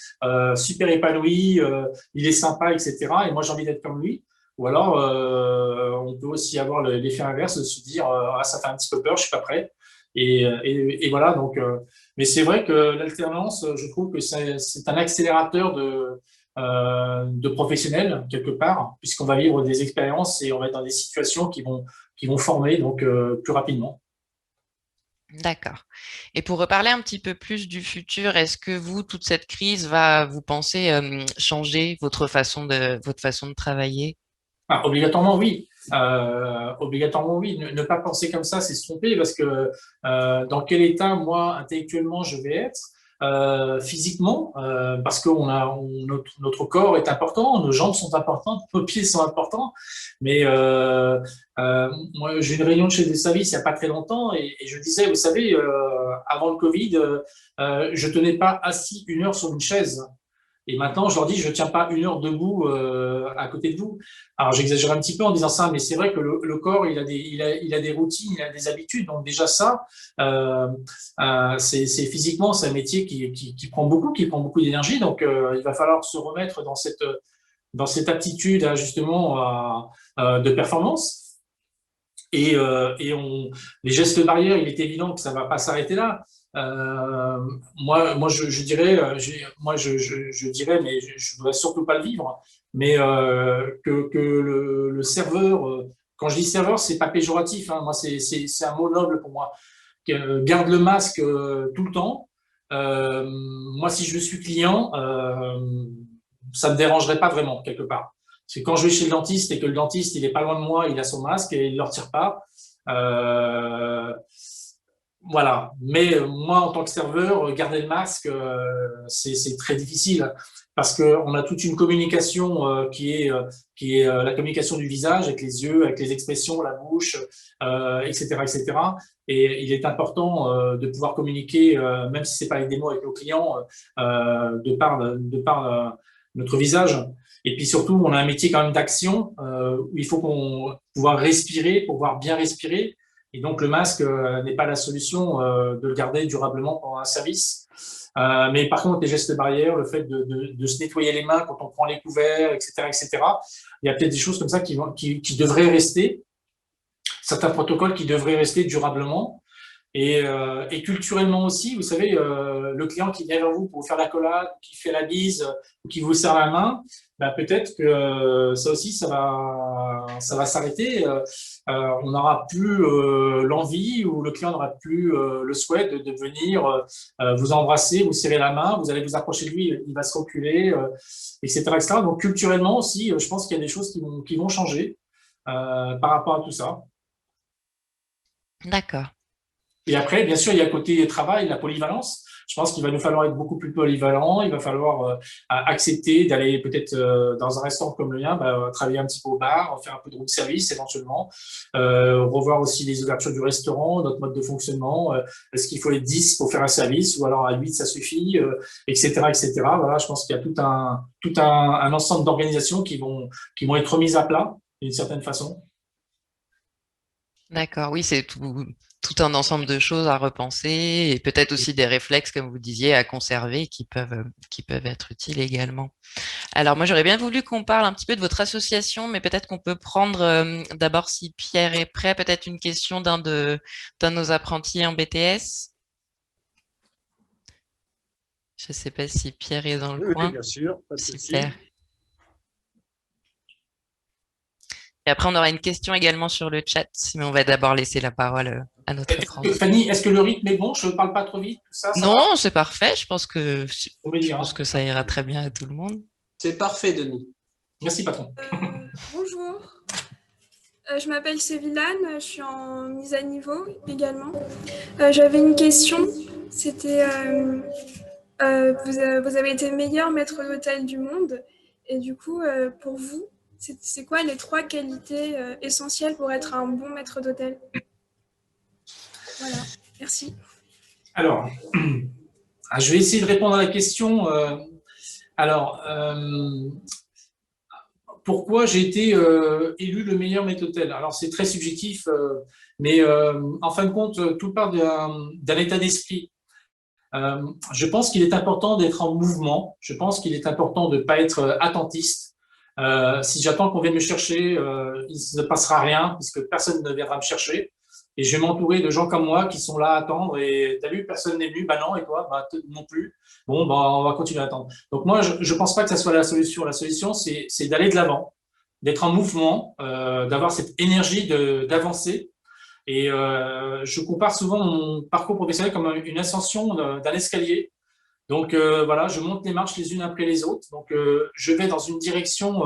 super épanoui. Il est sympa, etc. Et moi, j'ai envie d'être comme lui. Ou alors, on peut aussi avoir l'effet inverse de se dire ah, ça fait un petit peu peur, je suis pas prêt. Et voilà. Donc, mais c'est vrai que l'alternance, je trouve que c'est un accélérateur de professionnels quelque part, puisqu'on va vivre des expériences et on va être dans des situations qui vont former donc plus rapidement. D'accord. Et pour reparler un petit peu plus du futur, est-ce que vous, toute cette crise va, vous pensez, changer votre façon de travailler? Ah, obligatoirement, oui. Obligatoirement, oui. Ne pas penser comme ça, c'est se tromper parce que dans quel état, moi, intellectuellement, je vais être physiquement, parce que notre corps est important, nos jambes sont importantes, nos pieds sont importants. Mais moi, j'ai une réunion de chez des services il n'y a pas très longtemps et je disais, vous savez, avant le Covid, je tenais pas assis 1 heure sur une chaise. Et maintenant, je leur dis, je ne tiens pas 1 heure debout à côté de vous. Alors, j'exagère un petit peu en disant ça, mais c'est vrai que le corps, il a des routines, il a des habitudes. Donc, déjà, ça, c'est physiquement, c'est un métier qui prend beaucoup d'énergie. Donc, il va falloir se remettre dans cette aptitude, justement, de performance. Et les gestes barrières, il est évident que ça ne va pas s'arrêter là. Moi, je dirais, je dirais, mais je ne voudrais surtout pas le vivre, mais que le serveur, quand je dis serveur, c'est pas péjoratif, hein, moi, c'est un mot noble pour moi, garde le masque tout le temps. Moi, si je suis client, ça ne me dérangerait pas vraiment, quelque part. Parce que quand je vais chez le dentiste et que le dentiste, il est pas loin de moi, il a son masque et il ne le retire pas, voilà. Mais moi, en tant que serveur, garder le masque, c'est très difficile parce qu'on a toute une communication qui est la communication du visage avec les yeux, avec les expressions, la bouche, etc., etc. Et il est important de pouvoir communiquer, même si c'est pas avec des mots, avec nos clients, de par notre visage. Et puis surtout, on a un métier quand même d'action où il faut pouvoir respirer, pouvoir bien respirer. Et donc, le masque n'est pas la solution de le garder durablement pendant un service. Mais par contre, les gestes barrières, le fait de se nettoyer les mains quand on prend les couverts, etc., etc., il y a peut-être des choses comme ça qui devraient rester, certains protocoles qui devraient rester durablement. Et culturellement aussi, vous savez, le client qui vient vers vous pour vous faire l'accolade, qui fait la bise, ou qui vous serre la main, bah, peut-être que ça aussi, ça va s'arrêter. On n'aura plus l'envie ou le client n'aura plus le souhait de venir vous embrasser, vous serrer la main, vous allez vous approcher de lui, il va se reculer, etc., etc. Donc culturellement aussi, je pense qu'il y a des choses qui vont changer par rapport à tout ça. D'accord. Et après, bien sûr, il y a le côté travail, la polyvalence. Je pense qu'il va nous falloir être beaucoup plus polyvalent. Il va falloir accepter d'aller peut-être dans un restaurant comme le mien, travailler un petit peu au bar, faire un peu de room service éventuellement, revoir aussi les ouvertures du restaurant, notre mode de fonctionnement. Est-ce qu'il faut être 10 pour faire un service ou alors à 8 ça suffit, etc., etc. Voilà, je pense qu'il y a tout un ensemble d'organisations qui vont être remises à plat d'une certaine façon. D'accord, oui, c'est tout. tout un ensemble de choses à repenser et peut-être aussi des réflexes, comme vous disiez, à conserver qui peuvent être utiles également. Alors moi, j'aurais bien voulu qu'on parle un petit peu de votre association, mais peut-être qu'on peut prendre d'abord, si Pierre est prêt, peut-être une question d'un de nos apprentis en BTS. Je ne sais pas si Pierre est dans le Oui, coin. bien sûr, pas de souci. Super. Et après, on aura une question également sur le chat, mais on va d'abord laisser la parole à notre apprenti. Fanny, est-ce que le rythme est bon? Je ne parle pas trop vite, tout ça, ça va? Non, c'est parfait. Je pense que ça ira très bien à tout le monde. C'est parfait, Denis. Merci, patron. Bonjour. Je m'appelle Sévillane, je suis en mise à niveau également. J'avais une question. C'était, vous avez été meilleur maître d'hôtel du monde. Et du coup, pour vous, c'est quoi les 3 qualités essentielles pour être un bon maître d'hôtel? Voilà, merci. Alors, je vais essayer de répondre à la question. Pourquoi j'ai été élu le meilleur maître d'hôtel? Alors, c'est très subjectif, mais en fin de compte, tout part d'un état d'esprit. Je pense qu'il est important d'être en mouvement. Je pense qu'il est important de ne pas être attentiste. Si j'attends qu'on vienne me chercher, il ne passera rien puisque personne ne viendra me chercher. Et je vais m'entourer de gens comme moi qui sont là à attendre. Et t'as vu, personne n'est venu. Bah non, et toi? Bah non plus. Bon, bah on va continuer à attendre. Donc moi, je pense pas que ça soit la solution. La solution, c'est d'aller de l'avant, d'être en mouvement, d'avoir cette énergie d'avancer. Et je compare souvent mon parcours professionnel comme une ascension d'un escalier. Donc voilà, je monte les marches les unes après les autres. Donc je vais dans une direction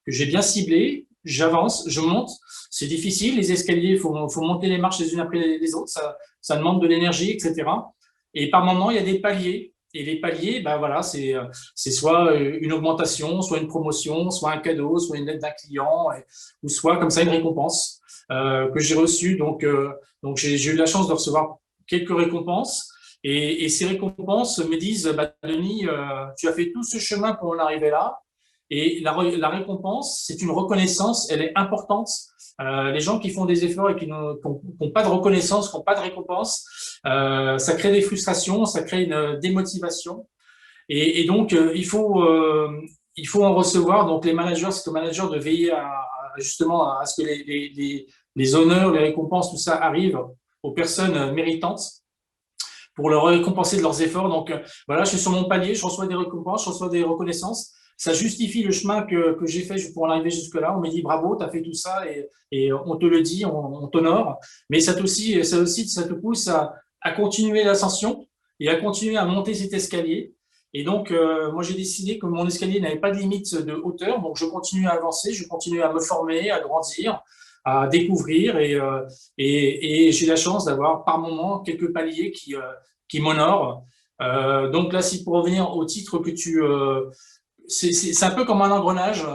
que j'ai bien ciblée. J'avance, je monte. C'est difficile, les escaliers, il faut monter les marches les unes après les autres. Ça demande de l'énergie, etc. Et par moment, il y a des paliers. Et les paliers, ben voilà, c'est soit une augmentation, soit une promotion, soit un cadeau, soit une aide d'un client, ou soit comme ça une récompense que j'ai reçue. Donc j'ai eu la chance de recevoir quelques récompenses. Et ces récompenses me disent, bah, Denis, tu as fait tout ce chemin pour en arriver là. Et la récompense, c'est une reconnaissance, elle est importante. Les gens qui font des efforts et qui n'ont pas de reconnaissance, qui n'ont pas de récompense, ça crée des frustrations, ça crée une démotivation. Et donc, il faut en recevoir. Donc, les managers, c'est aux managers de veiller justement à ce que les honneurs, les récompenses, tout ça arrive aux personnes méritantes pour leur récompenser de leurs efforts. Donc, voilà, je suis sur mon palier, je reçois des récompenses, je reçois des reconnaissances. Ça justifie le chemin que j'ai fait pour en arriver jusque-là. On me dit bravo, tu as fait tout ça et on te le dit, on t'honore. Mais ça te pousse à continuer l'ascension et à continuer à monter cet escalier. Et donc, moi, j'ai décidé que mon escalier n'avait pas de limite de hauteur. Donc, je continue à avancer, je continue à me former, à grandir, à découvrir. Et j'ai la chance d'avoir par moment quelques paliers qui m'honorent. Donc là, si pour revenir au titre que c'est un peu comme un engrenage.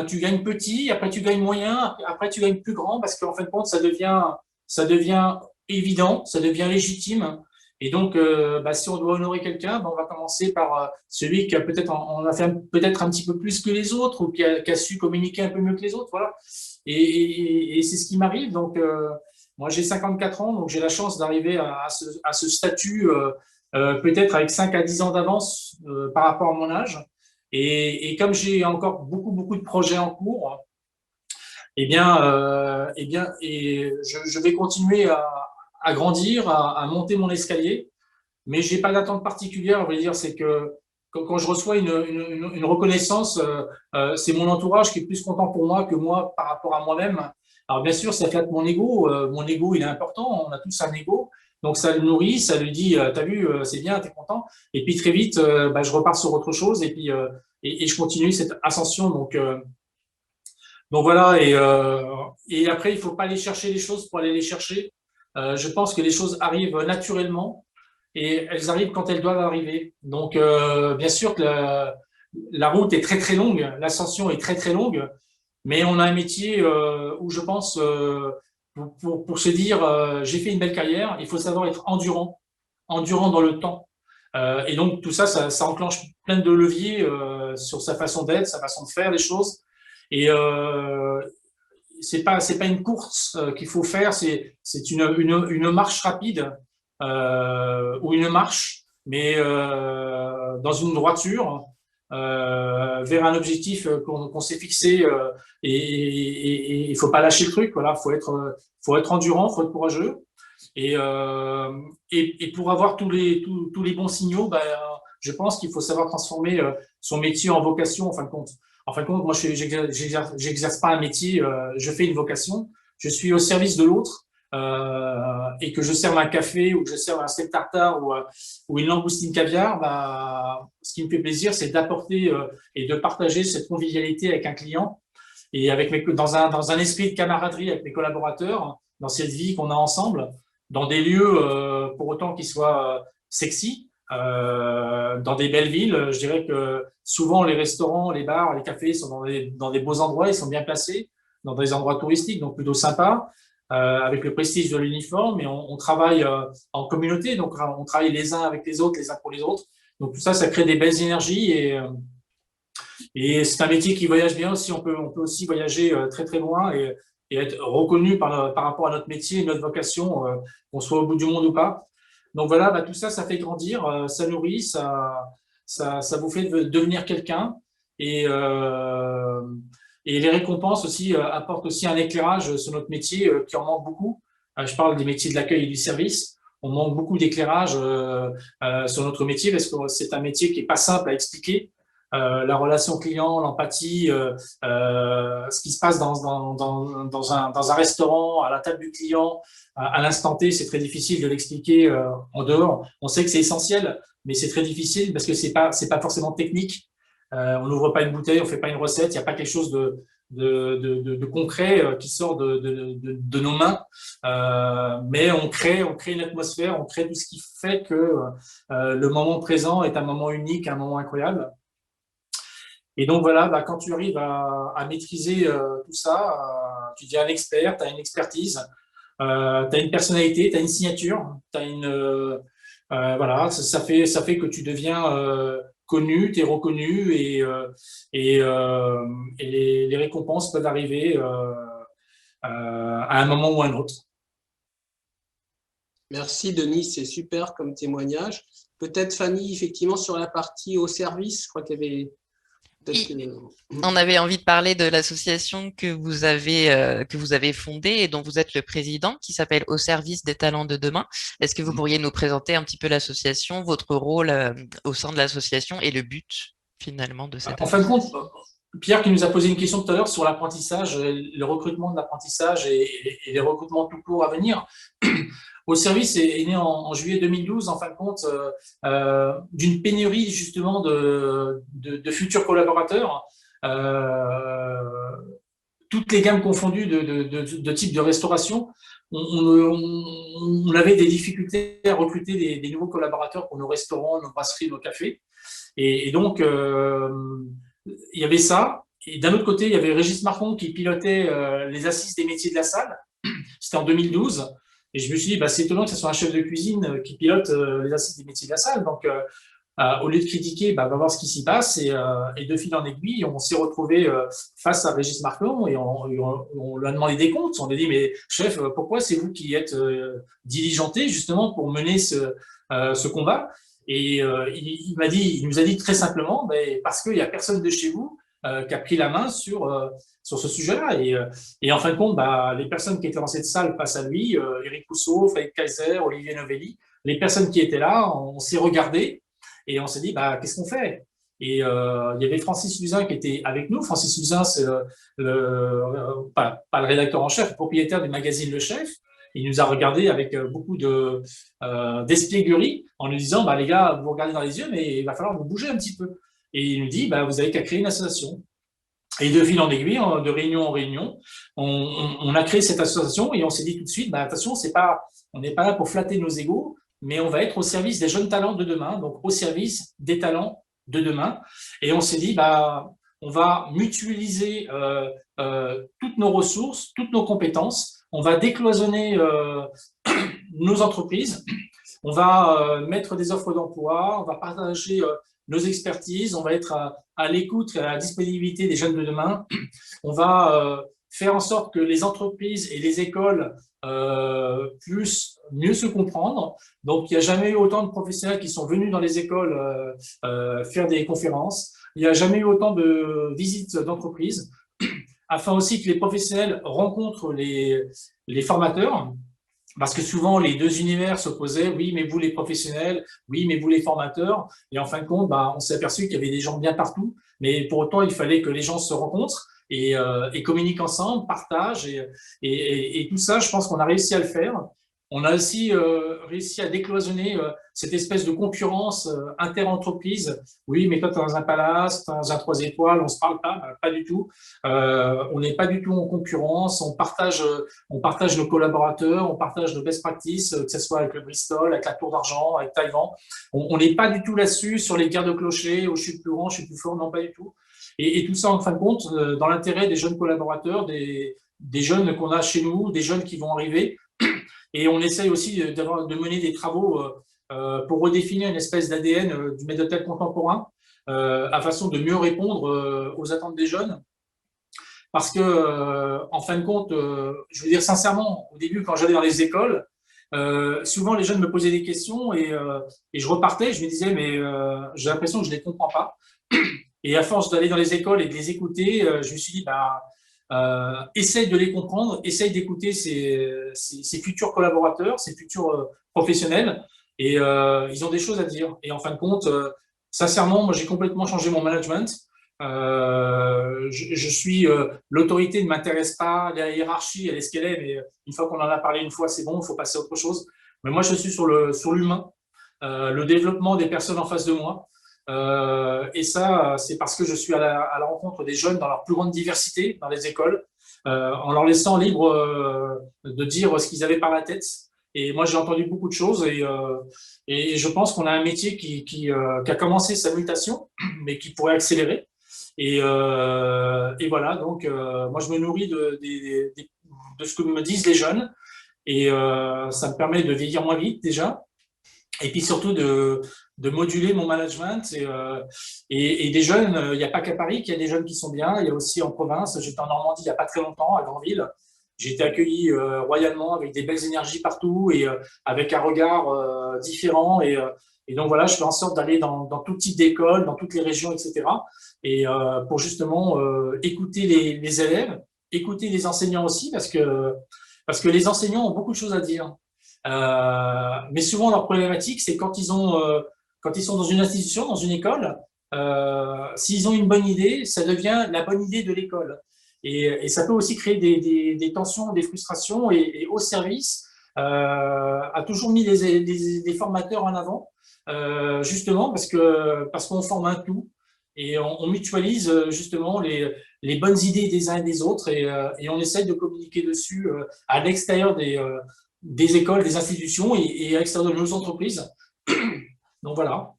Tu gagnes petit, après tu gagnes moyen, après tu gagnes plus grand, parce qu'en fin de compte, ça devient évident, ça devient légitime. Et donc, si on doit honorer quelqu'un, on va commencer par celui qui a on a fait peut-être un petit peu plus que les autres, ou qui a su communiquer un peu mieux que les autres, voilà. Et c'est ce qui m'arrive. Donc, moi, j'ai 54 ans, donc j'ai la chance d'arriver à ce statut, peut-être avec 5 à 10 ans d'avance par rapport à mon âge. Et comme j'ai encore beaucoup de projets en cours, je vais continuer à grandir, à monter mon escalier, mais j'ai pas d'attente particulière. On va dire, c'est que quand je reçois une reconnaissance, c'est mon entourage qui est plus content pour moi que moi par rapport à moi-même. Alors bien sûr, ça flatte mon ego. Mon ego, il est important. On a tous un ego. Donc ça le nourrit, ça lui dit, t'as vu, c'est bien, t'es content. Et puis très vite, je repars sur autre chose et puis et je continue cette ascension. Donc voilà. Et après, il faut pas aller chercher les choses pour aller les chercher. Je pense que les choses arrivent naturellement et elles arrivent quand elles doivent arriver. Donc bien sûr que la route est très longue, l'ascension est très longue, mais on a un métier où je pense pour se dire j'ai fait une belle carrière, il faut savoir être endurant dans le temps. Et donc tout ça enclenche plein de leviers sur sa façon d'être, sa façon de faire les choses. Et c'est pas une course qu'il faut faire, c'est une marche rapide ou une marche, mais dans une droiture vers un objectif qu'on s'est fixé et il faut pas lâcher le truc. Voilà, faut être endurant, faut être courageux et pour avoir tous les bons signaux, je pense qu'il faut savoir transformer son métier en vocation en fin de compte. En fin de compte, moi, j'exerce pas un métier, je fais une vocation. Je suis au service de l'autre et que je serve un café ou que je serve un steak tartare ou une langoustine caviar, ce qui me fait plaisir, c'est d'apporter et de partager cette convivialité avec un client et dans un esprit de camaraderie avec mes collaborateurs, dans cette vie qu'on a ensemble, dans des lieux pour autant qu'ils soient sexy. Dans des belles villes, je dirais que souvent les restaurants, les bars, les cafés sont dans des beaux endroits, ils sont bien placés, dans des endroits touristiques, donc plutôt sympas, avec le prestige de l'uniforme, et on travaille en communauté, donc on travaille les uns avec les autres, les uns pour les autres. Donc tout ça, ça crée des belles énergies et c'est un métier qui voyage bien aussi. On peut aussi voyager très très loin et être reconnu par rapport à notre métier, notre vocation, qu'on soit au bout du monde ou pas. Donc voilà, tout ça, ça fait grandir, ça nourrit, ça vous fait devenir quelqu'un. Et les récompenses aussi apportent aussi un éclairage sur notre métier qui en manque beaucoup. Je parle des métiers de l'accueil et du service. On manque beaucoup d'éclairage sur notre métier parce que c'est un métier qui est pas simple à expliquer. La relation client, l'empathie, ce qui se passe dans un restaurant, à la table du client, à l'instant T, c'est très difficile de l'expliquer en dehors. On sait que c'est essentiel, mais c'est très difficile parce que c'est pas forcément technique. On n'ouvre pas une bouteille, on fait pas une recette, il n'y a pas quelque chose de concret qui sort de nos mains, mais on crée une atmosphère, on crée tout ce qui fait que le moment présent est un moment unique, un moment incroyable. Et donc voilà, quand tu arrives à maîtriser tout ça, tu deviens un expert, tu as une expertise, tu as une personnalité, tu as une signature, voilà, ça fait que tu deviens connu, tu es reconnu et les récompenses peuvent arriver à un moment ou à un autre. Merci Denis, c'est super comme témoignage. Peut-être Fanny, effectivement, sur la partie au service, je crois qu'il y avait... On avait envie de parler de l'association que vous avez fondée et dont vous êtes le président, qui s'appelle Au service des talents de demain. Est-ce que vous pourriez nous présenter un petit peu l'association, votre rôle au sein de l'association et le but finalement de cette association? En fin de compte, Pierre qui nous a posé une question tout à l'heure sur l'apprentissage, le recrutement de l'apprentissage et les recrutements tout court à venir. Au service est né en juillet 2012, en fin de compte, d'une pénurie justement de futurs collaborateurs, toutes les gammes confondues de types de restauration. On avait des difficultés à recruter des nouveaux collaborateurs pour nos restaurants, nos brasseries, nos cafés. Et donc, il y avait ça. Et d'un autre côté, il y avait Régis Marcon qui pilotait les assises des métiers de la salle. C'était en 2012. Et je me suis dit, c'est étonnant que ce soit un chef de cuisine qui pilote les assises des métiers de la salle. Donc, au lieu de critiquer, va voir ce qui s'y passe. Et de fil en aiguille, on s'est retrouvé face à Régis Marcon et on lui a demandé des comptes. On lui a dit, mais chef, pourquoi c'est vous qui êtes diligenté justement pour mener ce combat? Et il nous a dit très simplement, parce qu'il n'y a personne de chez vous qui a pris la main sur ce sujet-là. Et en fin de compte, les personnes qui étaient dans cette salle face à lui, Eric Pousseau, Frédéric Kaiser, Olivier Novelli, les personnes qui étaient là, on s'est regardé et on s'est dit, qu'est-ce qu'on fait? Et il y avait Francis Luzin qui était avec nous. Francis Luzin, c'est pas le rédacteur en chef, le propriétaire du magazine Le Chef. Il nous a regardé avec beaucoup d'espièglerie en nous disant, les gars, vous regardez dans les yeux, mais il va falloir vous bouger un petit peu. Et il nous dit, vous avez qu'à créer une association. Et de fil en aiguille, de réunion en réunion, on a créé cette association et on s'est dit tout de suite, attention, on n'est pas là pour flatter nos égos, mais on va être au service des jeunes talents de demain, donc au service des talents de demain. Et on s'est dit, on va mutualiser toutes nos ressources, toutes nos compétences, on va décloisonner nos entreprises, on va mettre des offres d'emploi, on va partager nos expertises, on va être à l'écoute et à la disponibilité des jeunes de demain, on va faire en sorte que les entreprises et les écoles puissent mieux se comprendre. Donc, il n'y a jamais eu autant de professionnels qui sont venus dans les écoles faire des conférences. Il n'y a jamais eu autant de visites d'entreprises, afin aussi que les professionnels rencontrent les formateurs. Parce que souvent, les deux univers s'opposaient. Oui, mais vous, les professionnels. Oui, mais vous, les formateurs. Et en fin de compte, on s'est aperçu qu'il y avait des gens bien partout. Mais pour autant, il fallait que les gens se rencontrent et communiquent ensemble, partagent. Et tout ça, je pense qu'on a réussi à le faire. On a aussi réussi à décloisonner cette espèce de concurrence inter-entreprise. Oui, mais toi, tu es dans un palace, tu es dans un 3 étoiles, on ne se parle pas, pas du tout. On n'est pas du tout en concurrence, on partage nos collaborateurs, on partage nos best practices, que ce soit avec le Bristol, avec la Tour d'Argent, avec Taïwan. On n'est pas du tout là-dessus, sur les guerres de clochers, où je suis plus grand, je suis plus fort, non, pas du tout. Et tout ça, en fin de compte, dans l'intérêt des jeunes collaborateurs, des jeunes qu'on a chez nous, des jeunes qui vont arriver. Et on essaye aussi de mener des travaux pour redéfinir une espèce d'ADN du maître d'hôtel contemporain, à façon de mieux répondre aux attentes des jeunes. Parce que, en fin de compte, je veux dire sincèrement, au début, quand j'allais dans les écoles, souvent les jeunes me posaient des questions et je repartais, je me disais, mais j'ai l'impression que je ne les comprends pas. Et à force d'aller dans les écoles et de les écouter, je me suis dit, essaye de les comprendre, essaye d'écouter ces futurs collaborateurs, ces futurs professionnels, et ils ont des choses à dire. Et en fin de compte, sincèrement, moi j'ai complètement changé mon management. Je suis l'autorité ne m'intéresse pas, la hiérarchie elle est ce qu'elle est, mais une fois qu'on en a parlé une fois, c'est bon, il faut passer à autre chose. Mais moi je suis sur l'humain, le développement des personnes en face de moi. Et ça, c'est parce que je suis à la rencontre des jeunes dans leur plus grande diversité dans les écoles, en leur laissant libre de dire ce qu'ils avaient par la tête. Et moi, j'ai entendu beaucoup de choses et je pense qu'on a un métier qui a commencé sa mutation, mais qui pourrait accélérer. Et voilà, donc moi, je me nourris de ce que me disent les jeunes et ça me permet de vieillir moins vite déjà. Et puis surtout de moduler mon management et des jeunes, il n'y a pas qu'à Paris qu'il y a des jeunes qui sont bien, il y a aussi en province. J'étais en Normandie il n'y a pas très longtemps, à Granville. J'ai été accueilli royalement avec des belles énergies partout et avec un regard différent. Et donc voilà, je fais en sorte d'aller dans tout type d'école, dans toutes les régions, etc. Et pour justement écouter les élèves, écouter les enseignants aussi, parce que les enseignants ont beaucoup de choses à dire. Mais souvent, leur problématique, c'est quand ils sont dans une institution, dans une école, s'ils ont une bonne idée, ça devient la bonne idée de l'école. Et ça peut aussi créer des tensions, des frustrations. Et au service a toujours mis les formateurs en avant, justement parce qu'on forme un tout et on mutualise justement les bonnes idées des uns et des autres et on essaye de communiquer dessus à l'extérieur des écoles, des institutions et à l'extérieur de nos entreprises. Donc voilà.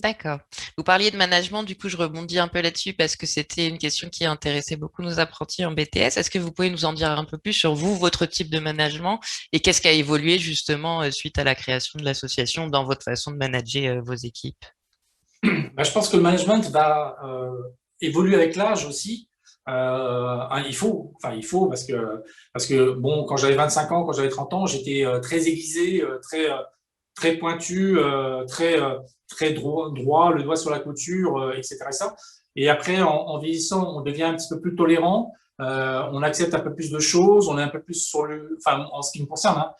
D'accord. Vous parliez de management, du coup, je rebondis un peu là-dessus parce que c'était une question qui intéressait beaucoup nos apprentis en BTS. Est-ce que vous pouvez nous en dire un peu plus sur vous, votre type de management et qu'est-ce qui a évolué justement suite à la création de l'association dans votre façon de manager vos équipes? Je pense que le management va évoluer avec l'âge aussi. Il faut parce que bon, quand j'avais 25 ans, quand j'avais 30 ans, j'étais très aiguisé, très pointu, très droit, le doigt sur la couture, etc. Et après, en vieillissant, on devient un petit peu plus tolérant, on accepte un peu plus de choses, on est un peu plus en ce qui me concerne,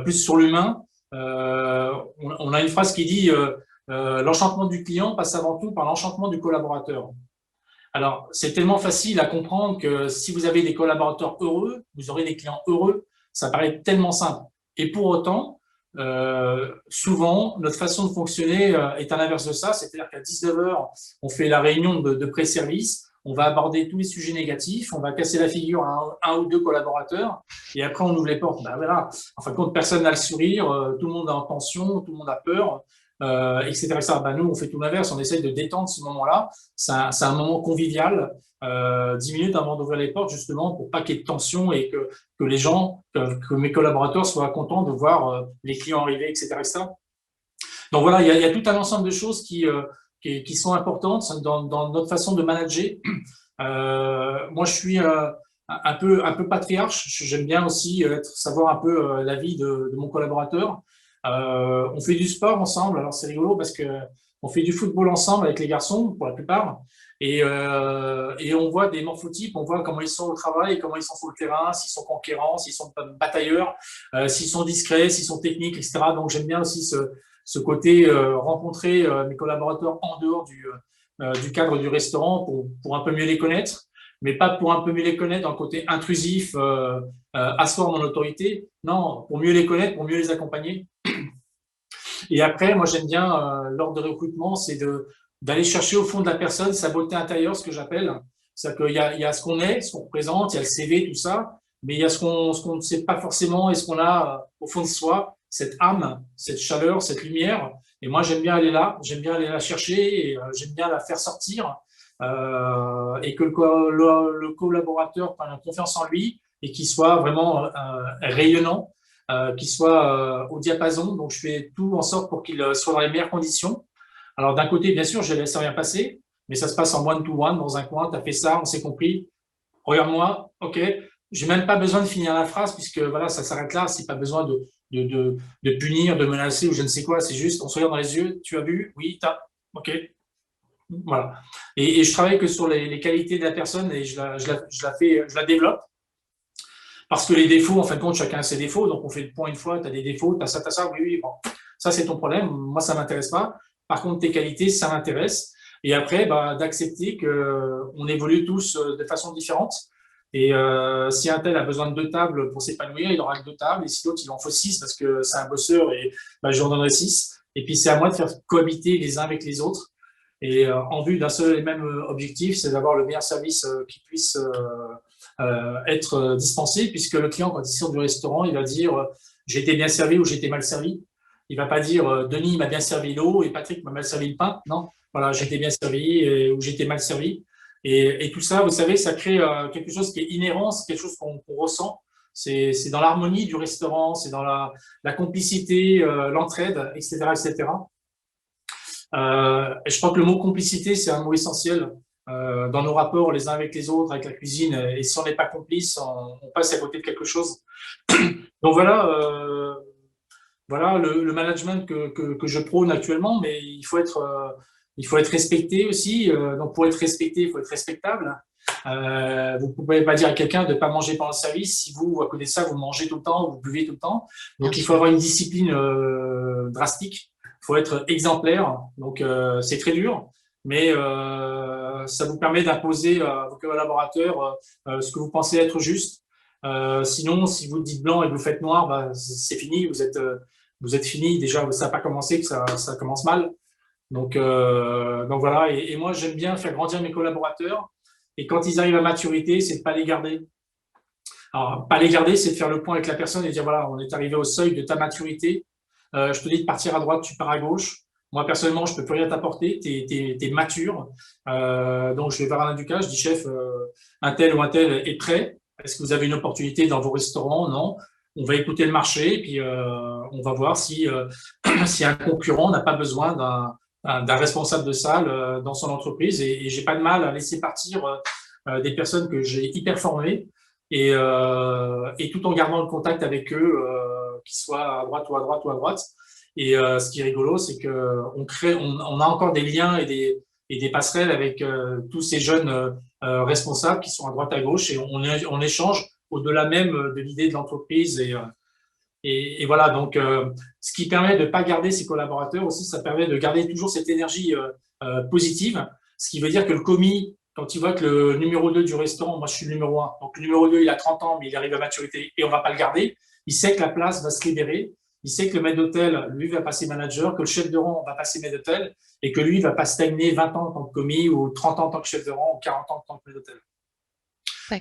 plus sur l'humain. On a une phrase qui dit l'enchantement du client passe avant tout par l'enchantement du collaborateur. Alors, c'est tellement facile à comprendre que si vous avez des collaborateurs heureux, vous aurez des clients heureux. Ça paraît tellement simple. Et pour autant, souvent, notre façon de fonctionner est à l'inverse de ça. C'est-à-dire qu'à 19h, on fait la réunion de pré-service. On va aborder tous les sujets négatifs. On va casser la figure à un ou deux collaborateurs. Et après, on ouvre les portes. Voilà. En fin de compte, personne n'a le sourire. Tout le monde est en tension. Tout le monde a peur. Etc. Nous, on fait tout l'inverse, on essaye de détendre ce moment-là. C'est un moment convivial, 10 minutes avant d'ouvrir les portes, justement, pour pas qu'il y ait de tension et que les gens, que mes collaborateurs soient contents de voir les clients arriver, etc. Donc voilà, il y a tout un ensemble de choses qui sont importantes dans notre façon de manager. Moi, je suis un peu patriarche. J'aime bien aussi savoir un peu l'avis de mon collaborateur. On fait du sport ensemble, alors c'est rigolo parce que on fait du football ensemble avec les garçons pour la plupart, et on voit des morphotypes, on voit comment ils sont au travail, comment ils sont sur le terrain, s'ils sont conquérants, s'ils sont batailleurs, s'ils sont discrets, s'ils sont techniques, etc. Donc j'aime bien aussi ce côté rencontrer mes collaborateurs en dehors du cadre du restaurant pour un peu mieux les connaître, mais pas pour un peu mieux les connaître dans le côté intrusif, asseoir mon autorité. Non, pour mieux les connaître, pour mieux les accompagner. Et après, moi, j'aime bien, lors de recrutement, c'est d'aller chercher au fond de la personne sa beauté intérieure, ce que j'appelle. C'est-à-dire qu'il y a ce qu'on est, ce qu'on représente, il y a le CV, tout ça, mais il y a ce qu'on ne sait pas forcément et ce qu'on a au fond de soi, cette âme, cette chaleur, cette lumière. Et moi, j'aime bien aller là, j'aime bien aller la chercher et j'aime bien la faire sortir et que le collaborateur prenne confiance en lui et qu'il soit vraiment rayonnant. Qu'il soit au diapason. Donc, je fais tout en sorte pour qu'il soit dans les meilleures conditions. Alors, d'un côté, bien sûr, je ne laisse rien passer, mais ça se passe en one-to-one, dans un coin. Tu as fait ça, on s'est compris. Regarde-moi, OK. Je n'ai même pas besoin de finir la phrase, puisque voilà, ça s'arrête là. C'est pas besoin de punir, de menacer ou je ne sais quoi. C'est juste, on se regarde dans les yeux. Tu as vu? Oui, t'as. OK. Voilà. Et je travaille que sur les qualités de la personne et je la développe. Parce que les défauts, en fin de compte, chacun a ses défauts. Donc, on fait le point une fois, tu as des défauts, tu as ça, oui, bon. Ça, c'est ton problème. Moi, ça ne m'intéresse pas. Par contre, tes qualités, ça m'intéresse. Et après, d'accepter qu'on évolue tous de façon différente. Et si un tel a besoin de 2 tables pour s'épanouir, il aura que 2 tables. Et si l'autre, il en faut 6 parce que c'est un bosseur et je lui en donnerai 6. Et puis, c'est à moi de faire cohabiter les uns avec les autres. Et en vue d'un seul et même objectif, c'est d'avoir le meilleur service qui puisse être dispensé, puisque le client, quand il sort du restaurant, il va dire j'ai été bien servi ou j'ai été mal servi. Il ne va pas dire Denis m'a bien servi l'eau et Patrick m'a mal servi le pain. Non, voilà, j'ai été bien servi ou j'ai été mal servi. Et tout ça, vous savez, ça crée quelque chose qui est inhérent, c'est quelque chose qu'on ressent. C'est dans l'harmonie du restaurant, c'est dans la complicité, l'entraide, etc., etc. Et je crois que le mot complicité, c'est un mot essentiel dans nos rapports les uns avec les autres, avec la cuisine. Et si on n'est pas complice, on passe à côté de quelque chose. Donc voilà, voilà le management que je prône actuellement, mais il faut être respecté aussi. Donc pour être respecté, il faut être respectable. Vous ne pouvez pas dire à quelqu'un de ne pas manger pendant le service si vous, à côté de ça, vous mangez tout le temps, vous buvez tout le temps. Donc il faut avoir une discipline drastique. Il faut être exemplaire, donc c'est très dur, mais ça vous permet d'imposer à vos collaborateurs ce que vous pensez être juste. Sinon, si vous dites blanc et que vous faites noir, c'est fini, vous êtes fini. Déjà, ça n'a pas commencé, que ça commence mal. Donc voilà, et moi, j'aime bien faire grandir mes collaborateurs, et quand ils arrivent à maturité, c'est de ne pas les garder. Alors, pas les garder, c'est de faire le point avec la personne et dire, voilà, on est arrivé au seuil de ta maturité. Je te dis de partir à droite, tu pars à gauche. Moi, personnellement, je ne peux plus rien t'apporter. Tu es mature. Donc, je vais vers Alain Ducasse. Je dis, chef, un tel ou un tel est prêt. Est-ce que vous avez une opportunité dans vos restaurants? Non. On va écouter le marché et puis on va voir si un concurrent n'a pas besoin d'un responsable de salle dans son entreprise. Et j'ai pas de mal à laisser partir des personnes que j'ai hyper formées et tout en gardant le contact avec eux. Qui soit à droite ou à droite ou à droite. Et ce qui est rigolo, c'est qu'on a encore des liens et des passerelles avec tous ces jeunes responsables qui sont à droite à gauche et on échange au-delà même de l'idée de l'entreprise. Et voilà, donc ce qui permet de ne pas garder ses collaborateurs aussi, ça permet de garder toujours cette énergie positive, ce qui veut dire que le commis, quand il voit que le numéro 2 du restaurant, moi je suis le numéro 1, donc le numéro 2 il a 30 ans mais il arrive à maturité et on ne va pas le garder, il sait que la place va se libérer, il sait que le maître d'hôtel, lui, va passer manager, que le chef de rang va passer maître d'hôtel et que lui ne va pas stagner 20 ans en tant que commis ou 30 ans en tant que chef de rang ou 40 ans en tant que maître d'hôtel.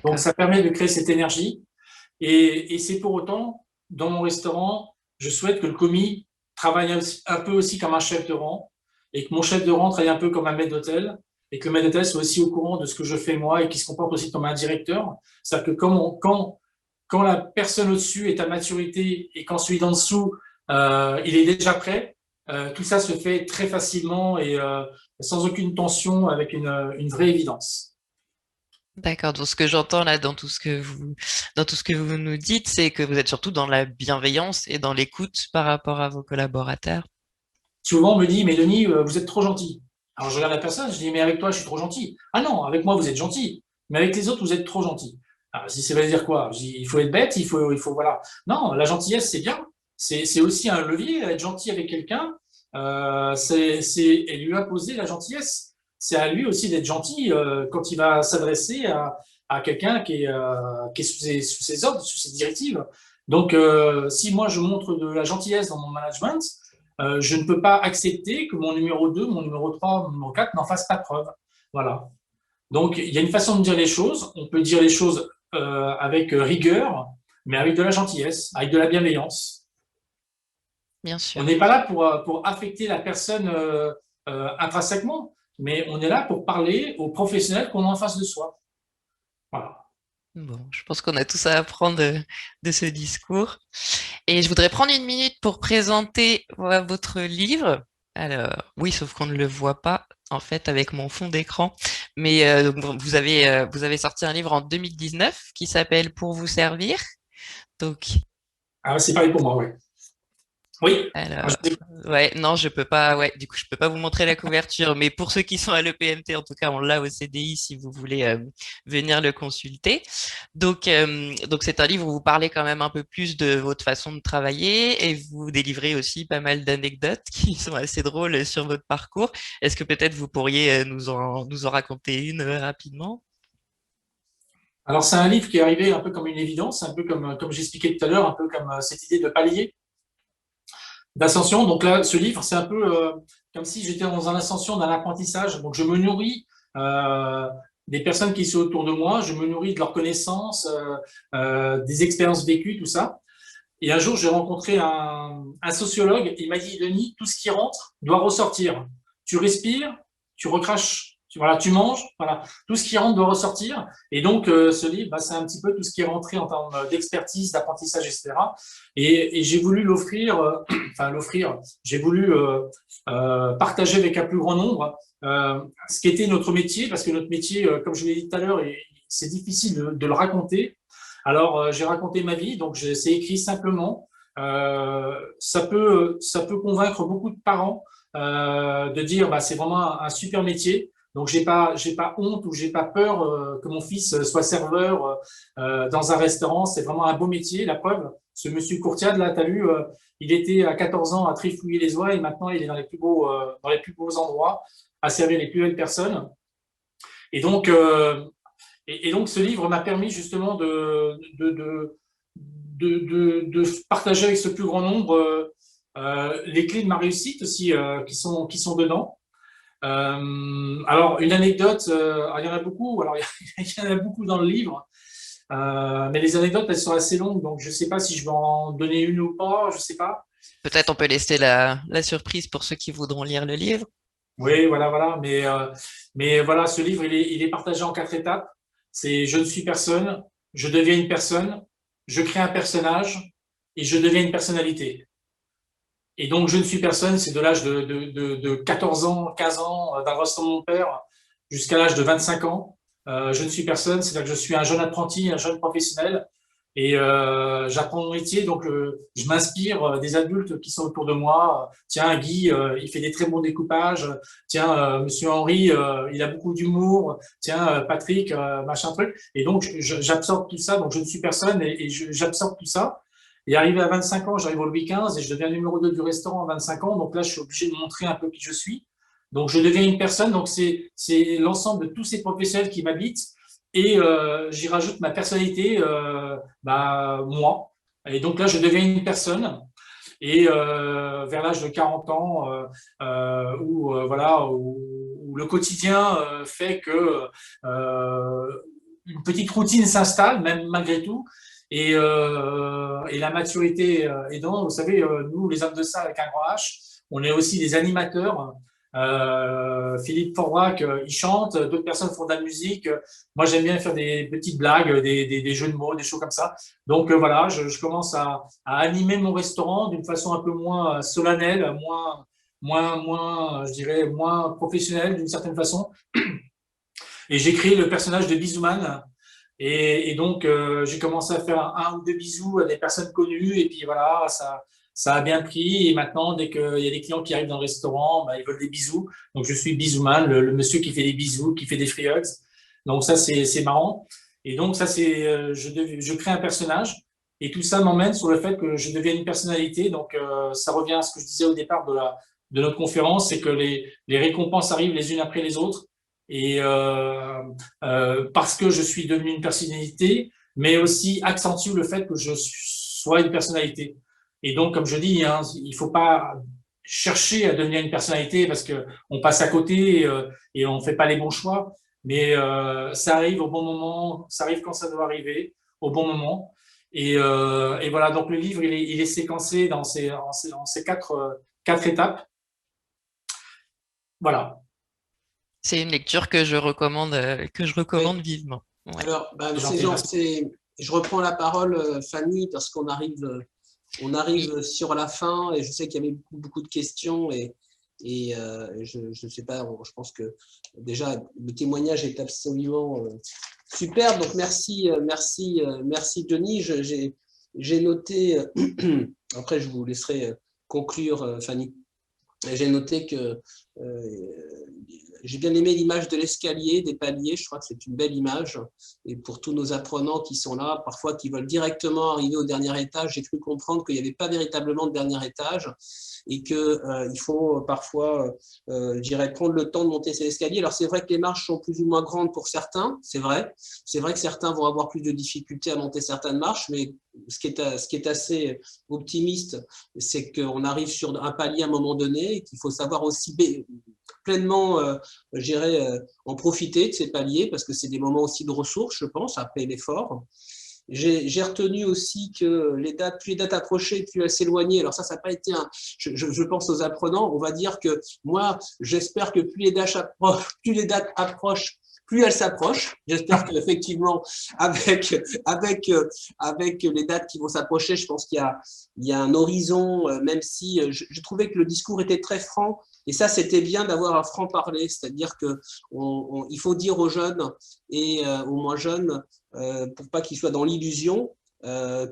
Donc, ça permet de créer cette énergie et c'est pour autant, dans mon restaurant, je souhaite que le commis travaille un peu aussi comme un chef de rang et que mon chef de rang travaille un peu comme un maître d'hôtel et que le maître d'hôtel soit aussi au courant de ce que je fais moi et qu'il se comporte aussi comme un directeur. C'est-à-dire que quand la personne au-dessus est à maturité et quand celui d'en dessous, il est déjà prêt, tout ça se fait très facilement et sans aucune tension, avec une vraie évidence. D'accord. Donc, ce que j'entends là dans tout ce que vous nous dites, c'est que vous êtes surtout dans la bienveillance et dans l'écoute par rapport à vos collaborateurs. Souvent, on me dit, mais Denis, vous êtes trop gentil. Alors, je regarde la personne, je dis, mais avec toi, je suis trop gentil. Ah non, avec moi, vous êtes gentil. Mais avec les autres, vous êtes trop gentil. Alors, si ça veut dire quoi? Je dis, il faut être bête, voilà. Non, la gentillesse, c'est bien. C'est aussi un levier, être gentil avec quelqu'un. Et lui imposer la gentillesse. C'est à lui aussi d'être gentil quand il va s'adresser à quelqu'un qui est sous ses ordres, sous ses directives. Donc, si moi, je montre de la gentillesse dans mon management, je ne peux pas accepter que mon numéro 2, mon numéro 3, mon numéro 4 n'en fasse pas preuve. Voilà. Donc, il y a une façon de dire les choses. On peut dire les choses avec rigueur, mais avec de la gentillesse, avec de la bienveillance. Bien sûr. On n'est pas là pour affecter la personne intrinsèquement, mais on est là pour parler aux professionnels qu'on a en face de soi. Voilà. Bon, je pense qu'on a tous à apprendre de ce discours. Et je voudrais prendre une minute pour présenter votre livre. Alors, oui, sauf qu'on ne le voit pas, en fait, avec mon fond d'écran. Mais donc, vous avez sorti un livre en 2019 qui s'appelle Pour vous servir. Donc, Ah, c'est pareil pour moi, oui. Oui. alors, ouais, non, je peux pas, ouais, du coup, je peux pas vous montrer la couverture, mais pour ceux qui sont à l'EPMT, en tout cas, on l'a au CDI si vous voulez venir le consulter. Donc c'est un livre où vous parlez quand même un peu plus de votre façon de travailler et vous délivrez aussi pas mal d'anecdotes qui sont assez drôles sur votre parcours. Est-ce que peut-être vous pourriez nous en raconter une rapidement? Alors, c'est un livre qui est arrivé un peu comme une évidence, un peu comme j'expliquais tout à l'heure, un peu comme cette idée de palier, d'ascension. Donc là, ce livre, c'est un peu comme si j'étais dans une ascension d'un apprentissage. Donc, je me nourris des personnes qui sont autour de moi, je me nourris de leurs connaissances, des expériences vécues, tout ça. Et un jour, j'ai rencontré un sociologue. Il m'a dit, Denis, tout ce qui rentre doit ressortir. Tu respires, tu recraches. Voilà, tu manges, voilà, tout ce qui rentre doit ressortir. Et donc, ce livre, bah, c'est un petit peu tout ce qui est rentré en termes d'expertise, d'apprentissage, etc. Et j'ai voulu l'offrir, j'ai voulu partager avec un plus grand nombre ce qui était notre métier, parce que notre métier, comme je l'ai dit tout à l'heure, c'est difficile de le raconter. Alors, j'ai raconté ma vie, donc c'est écrit simplement. Ça peut convaincre beaucoup de parents de dire, bah, c'est vraiment un super métier. Donc, j'ai pas honte ou j'ai pas peur que mon fils soit serveur dans un restaurant. C'est vraiment un beau métier. La preuve, ce monsieur Courtiade, là, tu as vu, il était à 14 ans à trifouiller les oies et maintenant, il est dans les plus beaux endroits à servir les plus belles personnes. Et donc, ce livre m'a permis justement de partager avec ce plus grand nombre les clés de ma réussite aussi qui sont dedans. Alors, une anecdote, il y en a beaucoup, alors il y en a beaucoup dans le livre, mais les anecdotes, elles sont assez longues, donc je ne sais pas si je vais en donner une ou pas, je ne sais pas. Peut-être on peut laisser la surprise pour ceux qui voudront lire le livre. Oui, voilà, mais voilà, ce livre, il est partagé en 4 étapes. C'est je ne suis personne, je deviens une personne, je crée un personnage et je deviens une personnalité. Et donc, je ne suis personne, c'est de l'âge de 14 ans, 15 ans, d'un restaurant de mon père, jusqu'à l'âge de 25 ans. Je ne suis personne, c'est-à-dire que je suis un jeune apprenti, un jeune professionnel, et j'apprends mon métier, donc je m'inspire des adultes qui sont autour de moi. Tiens, Guy, il fait des très bons découpages. Tiens, Monsieur Henri, il a beaucoup d'humour. Tiens, Patrick, machin truc. Et donc, j'absorbe tout ça, donc je ne suis personne, et j'absorbe tout ça. Et arrivé à 25 ans, j'arrive au Louis XV et je deviens numéro 2 du restaurant à 25 ans. Donc là, je suis obligé de montrer un peu qui je suis. Donc, je deviens une personne. Donc, c'est l'ensemble de tous ces professionnels qui m'habitent. Et j'y rajoute ma personnalité, moi. Et donc là, je deviens une personne. Et vers l'âge de 40 ans, où le quotidien fait que une petite routine s'installe, même malgré tout. Et la maturité aidant, vous savez, nous, les hommes de salle avec un grand H, on est aussi des animateurs. Philippe Forbrac, il chante, d'autres personnes font de la musique. Moi, j'aime bien faire des petites blagues, des jeux de mots, des choses comme ça. Donc voilà, je commence à animer mon restaurant d'une façon un peu moins solennelle, je dirais, moins professionnelle d'une certaine façon. Et j'ai créé le personnage de Bisouman. Et donc, j'ai commencé à faire un ou deux bisous à des personnes connues. Et puis voilà, ça a bien pris. Et maintenant, dès qu'il y a des clients qui arrivent dans le restaurant, bah, ils veulent des bisous. Donc, je suis Bisouman, le monsieur qui fait des bisous, qui fait des free hugs. Donc, ça, c'est marrant. Et donc, ça, je crée un personnage. Et tout ça m'emmène sur le fait que je devienne une personnalité. Donc, ça revient à ce que je disais au départ de notre conférence, c'est que les récompenses arrivent les unes après les autres. Et parce que je suis devenu une personnalité, mais aussi accentue le fait que je sois une personnalité. Et donc, comme je dis, hein, il faut pas chercher à devenir une personnalité parce que on passe à côté et on fait pas les bons choix. Mais ça arrive au bon moment, ça arrive quand ça doit arriver, au bon moment. Et voilà, donc le livre, il est séquencé dans ces quatre étapes. Voilà. C'est une lecture que je recommande vivement. Ouais. Alors, je reprends la parole, Fanny, parce qu'on arrive sur la fin et je sais qu'il y avait beaucoup de questions et je ne sais pas, je pense que déjà le témoignage est absolument super. Donc merci Johnny. J'ai noté, après je vous laisserai conclure, Fanny. J'ai noté que j'ai bien aimé l'image de l'escalier, des paliers. Je crois que c'est une belle image. Et pour tous nos apprenants qui sont là, parfois qui veulent directement arriver au dernier étage, j'ai cru comprendre qu'il n'y avait pas véritablement de dernier étage et qu'il faut parfois, je dirais, prendre le temps de monter ces escaliers. Alors c'est vrai que les marches sont plus ou moins grandes pour certains, c'est vrai. C'est vrai que certains vont avoir plus de difficultés à monter certaines marches, mais ce qui est assez optimiste, c'est qu'on arrive sur un palier à un moment donné et qu'il faut savoir aussi pleinement, je dirais, en profiter de ces paliers parce que c'est des moments aussi de ressources, je pense, après l'effort. J'ai retenu aussi que plus les dates approchaient, plus elles s'éloignaient. Alors ça n'a pas été je pense aux apprenants. On va dire que moi, j'espère que plus les dates approchent, plus elles s'approchent. J'espère qu'effectivement, avec les dates qui vont s'approcher, je pense qu'il y a un horizon, même si je trouvais que le discours était très franc. Et ça, c'était bien d'avoir un franc-parler, c'est-à-dire qu'il faut dire aux jeunes et aux moins jeunes, pour pas qu'ils soient dans l'illusion et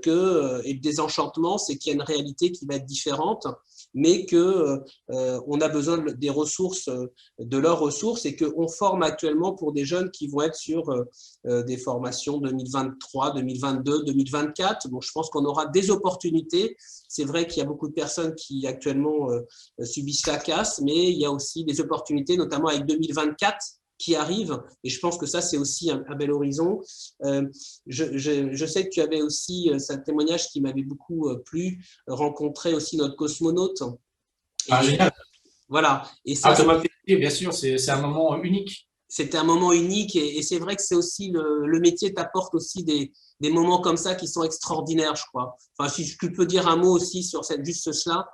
le désenchantement, c'est qu'il y a une réalité qui va être différente, mais qu'on a besoin des ressources, de leurs ressources, et qu'on forme actuellement pour des jeunes qui vont être sur des formations 2023, 2022, 2024. Bon, je pense qu'on aura des opportunités. C'est vrai qu'il y a beaucoup de personnes qui actuellement subissent la casse, mais il y a aussi des opportunités, notamment avec 2024 qui arrive, et je pense que ça, c'est aussi un bel horizon. Je sais que tu avais aussi un témoignage qui m'avait beaucoup plu, rencontrer aussi notre cosmonaute. Génial. Voilà. Et ça, Thomas Pesquet, bien sûr, c'est un moment unique. C'était un moment unique, et c'est vrai que c'est aussi le métier t'apporte aussi des moments comme ça qui sont extraordinaires, je crois. Enfin, si tu peux dire un mot aussi sur juste cela.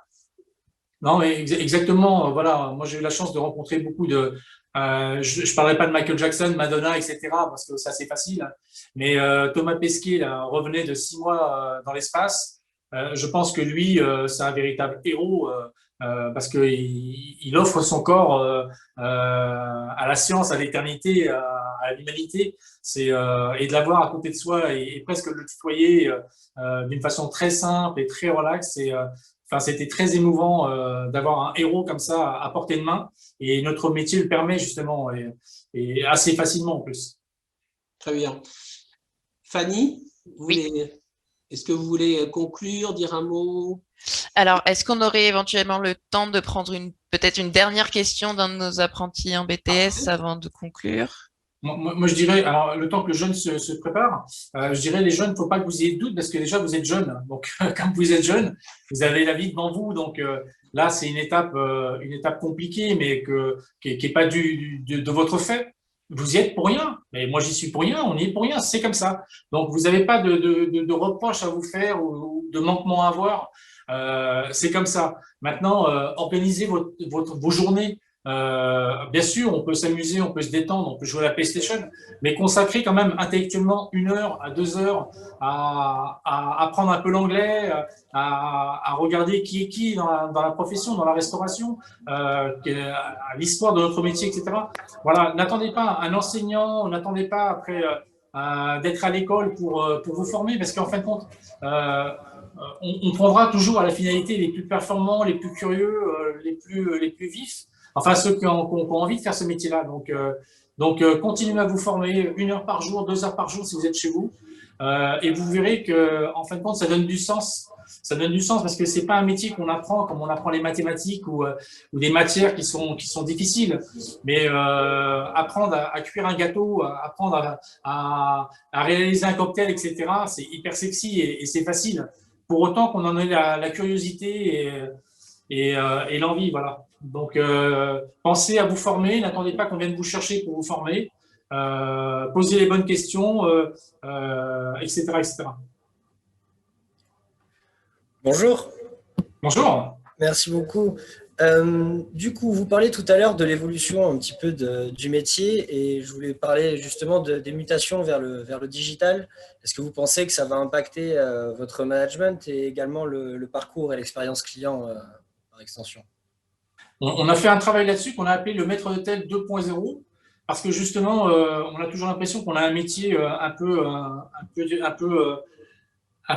Non, mais exactement. Voilà, moi j'ai eu la chance de rencontrer beaucoup de. Je ne parlerai pas de Michael Jackson, Madonna, etc. parce que ça c'est facile. Mais Thomas Pesquet là, revenait de 6 mois dans l'espace. Je pense que lui, c'est un véritable héros parce que il offre son corps à la science, à l'éternité, à l'humanité. Et de l'avoir à côté de soi et presque le tutoyer d'une façon très simple et très relaxe. Enfin, c'était très émouvant d'avoir un héros comme ça à portée de main, et notre métier le permet justement, et assez facilement en plus. Très bien. Fanny, Oui. Est-ce que vous voulez conclure, dire un mot? Alors, est-ce qu'on aurait éventuellement le temps de prendre peut-être une dernière question d'un de nos apprentis en BTS avant de conclure? Moi, je dirais, alors le temps que le jeune se prépare, je dirais les jeunes, il ne faut pas que vous ayez de doute parce que déjà vous êtes jeune. Donc, comme vous êtes jeune, vous avez la vie devant vous. Donc là, c'est une étape compliquée, mais qui est pas de votre fait. Vous y êtes pour rien. Mais moi, j'y suis pour rien. On y est pour rien. C'est comme ça. Donc, vous n'avez pas de reproches à vous faire ou de manquements à avoir. C'est comme ça. Maintenant, organisez vos journées. Bien sûr, on peut s'amuser, on peut se détendre, on peut jouer à la PlayStation, mais consacrer quand même intellectuellement 1 heure à 2 heures à apprendre un peu l'anglais, à regarder qui est qui dans la profession, dans la restauration, à l'histoire de notre métier, etc. Voilà, n'attendez pas un enseignant, n'attendez pas après d'être à l'école pour vous former, parce qu'en fin de compte, on prendra toujours à la finalité les plus performants, les plus curieux, les plus vifs. Enfin, ceux qui ont envie de faire ce métier-là. Donc, continuez à vous former 1 heure par jour, 2 heures par jour si vous êtes chez vous. Et vous verrez qu'en fin de compte, ça donne du sens. Ça donne du sens parce que c'est pas un métier qu'on apprend comme on apprend les mathématiques ou des matières qui sont difficiles. Mais apprendre à cuire un gâteau, apprendre à réaliser un cocktail, etc., c'est hyper sexy et c'est facile. Pour autant qu'on en ait la curiosité et l'envie, voilà. Donc, pensez à vous former, n'attendez pas qu'on vienne vous chercher pour vous former, posez les bonnes questions, etc., etc. Bonjour. Bonjour. Merci beaucoup. Du coup, vous parlez tout à l'heure de l'évolution un petit peu du métier et je voulais parler justement des mutations vers le digital. Est-ce que vous pensez que ça va impacter votre management et également le parcours et l'expérience client par extension? On a fait un travail là-dessus qu'on a appelé le maître d'hôtel 2.0 parce que justement, on a toujours l'impression qu'on a un métier un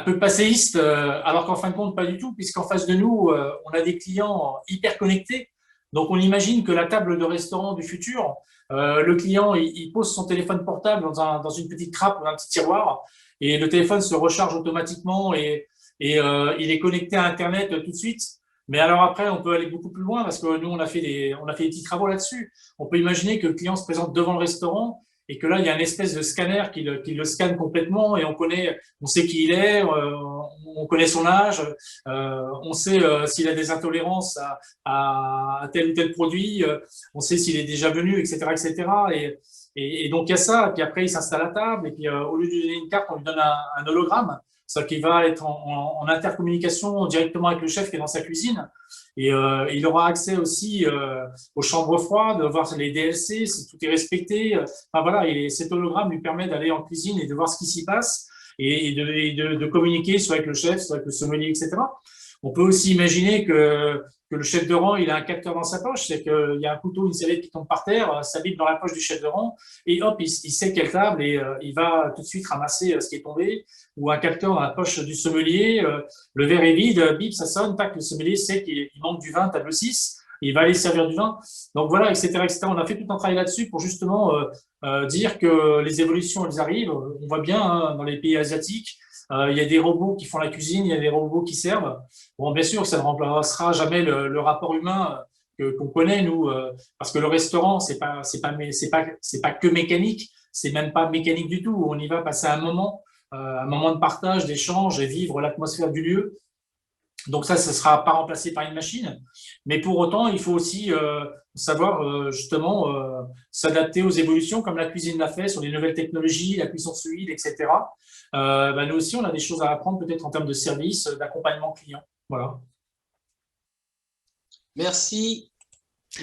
peu passéiste, alors qu'en fin de compte, pas du tout, puisqu'en face de nous, on a des clients hyper connectés. Donc, on imagine que la table de restaurant du futur, le client, il pose son téléphone portable dans une petite trappe, dans un petit tiroir, et le téléphone se recharge automatiquement et il est connecté à Internet tout de suite. Mais alors après, on peut aller beaucoup plus loin parce que nous, on a fait des petits travaux là-dessus. On peut imaginer que le client se présente devant le restaurant et que là, il y a une espèce de scanner qui le scanne complètement et on sait qui il est, on connaît son âge, on sait s'il a des intolérances à tel ou tel produit, on sait s'il est déjà venu, etc., etc. Et donc, il y a ça. Et puis après, il s'installe à table et puis au lieu de lui donner une carte, on lui donne un hologramme. C'est-à-dire qu'il va être en intercommunication directement avec le chef qui est dans sa cuisine. Et il aura accès aussi aux chambres froides, voir les DLC, si tout est respecté. Enfin voilà, cet hologramme lui permet d'aller en cuisine et de voir ce qui s'y passe et de communiquer soit avec le chef, soit avec le sommelier, etc. On peut aussi imaginer que le chef de rang, il a un capteur dans sa poche, c'est qu'il y a un couteau, une serviette qui tombe par terre, ça bip dans la poche du chef de rang, et hop, il sait quelle table, et il va tout de suite ramasser ce qui est tombé, ou un capteur dans la poche du sommelier, le verre est vide, bip, ça sonne, tac, le sommelier sait qu'il manque du vin, table 6, il va aller servir du vin. Donc voilà, etc., etc. On a fait tout un travail là-dessus pour justement dire que les évolutions, elles arrivent. On voit bien hein, dans les pays asiatiques, il y a des robots qui font la cuisine, il y a des robots qui servent. Bon, bien sûr, ça ne remplacera jamais le rapport humain qu'on connaît, nous, parce que le restaurant, c'est pas que mécanique, c'est même pas mécanique du tout. On y va passer un moment de partage, d'échange et vivre l'atmosphère du lieu. Donc ça ne sera pas remplacé par une machine. Mais pour autant, il faut aussi savoir justement s'adapter aux évolutions, comme la cuisine l'a fait sur les nouvelles technologies, la cuisson sous vide, etc. Nous aussi, on a des choses à apprendre peut-être en termes de service, d'accompagnement client. Voilà. Merci.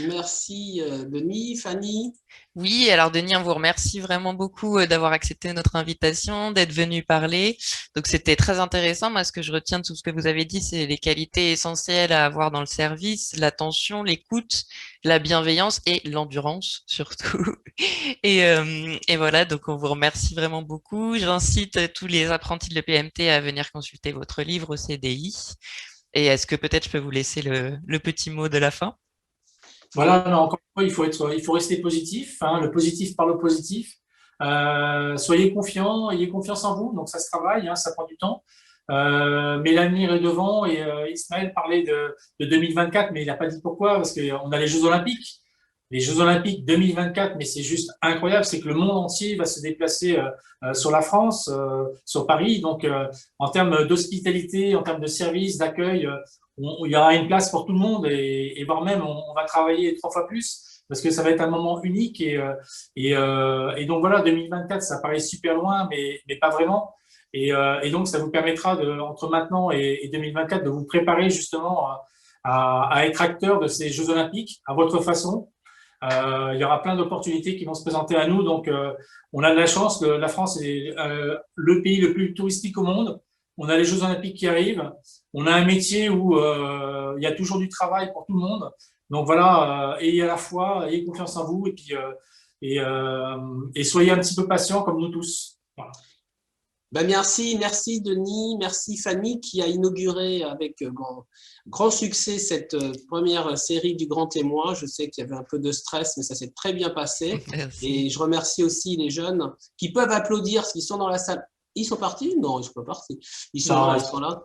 Merci Denis. Fanny? Oui, alors Denis, on vous remercie vraiment beaucoup d'avoir accepté notre invitation, d'être venu parler. Donc c'était très intéressant. Moi, ce que je retiens de tout ce que vous avez dit, c'est les qualités essentielles à avoir dans le service, l'attention, l'écoute, la bienveillance et l'endurance surtout. Et voilà, donc on vous remercie vraiment beaucoup. J'incite tous les apprentis de l'EPMT à venir consulter votre livre au CDI. Et est-ce que peut-être je peux vous laisser le petit mot de la fin? Voilà, non, encore une fois, il faut rester positif, hein, le positif par le positif. Soyez confiants, ayez confiance en vous, donc ça se travaille, hein, ça prend du temps. Mais l'avenir est devant et Ismaël parlait de 2024, mais il n'a pas dit pourquoi, parce qu'on a les Jeux Olympiques. Les Jeux Olympiques 2024, mais c'est juste incroyable, c'est que le monde entier va se déplacer sur la France, sur Paris. Donc, en termes d'hospitalité, en termes de services, d'accueil, il y aura une place pour tout le monde et voire même on va travailler 3 fois plus parce que ça va être un moment unique et donc voilà, 2024, ça paraît super loin, mais pas vraiment. Et donc, ça vous permettra entre maintenant et 2024 de vous préparer justement à être acteur de ces Jeux Olympiques à votre façon. Il y aura plein d'opportunités qui vont se présenter à nous. Donc, on a de la chance. La France est le pays le plus touristique au monde. On a les Jeux Olympiques qui arrivent. On a un métier où il y a toujours du travail pour tout le monde. Donc voilà, ayez à la fois, ayez confiance en vous et puis et soyez un petit peu patient comme nous tous. Voilà. Ben merci Denis, merci Fanny qui a inauguré avec grand succès cette première série du Grand Témoin. Je sais qu'il y avait un peu de stress, mais ça s'est très bien passé. Merci. Et je remercie aussi les jeunes qui peuvent applaudir s'ils sont dans la salle. Ils sont partis? Non, ils sont pas partis. Ils sont là.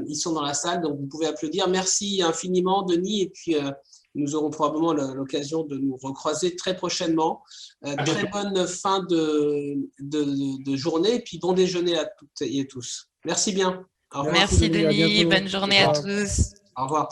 Ils sont dans la salle, donc vous pouvez applaudir. Merci infiniment, Denis. Et puis, nous aurons probablement l'occasion de nous recroiser très prochainement. Très bonne fin de journée. Et puis, bon déjeuner à toutes et tous. Merci bien. Merci Denis. Bonne journée à tous. Au revoir.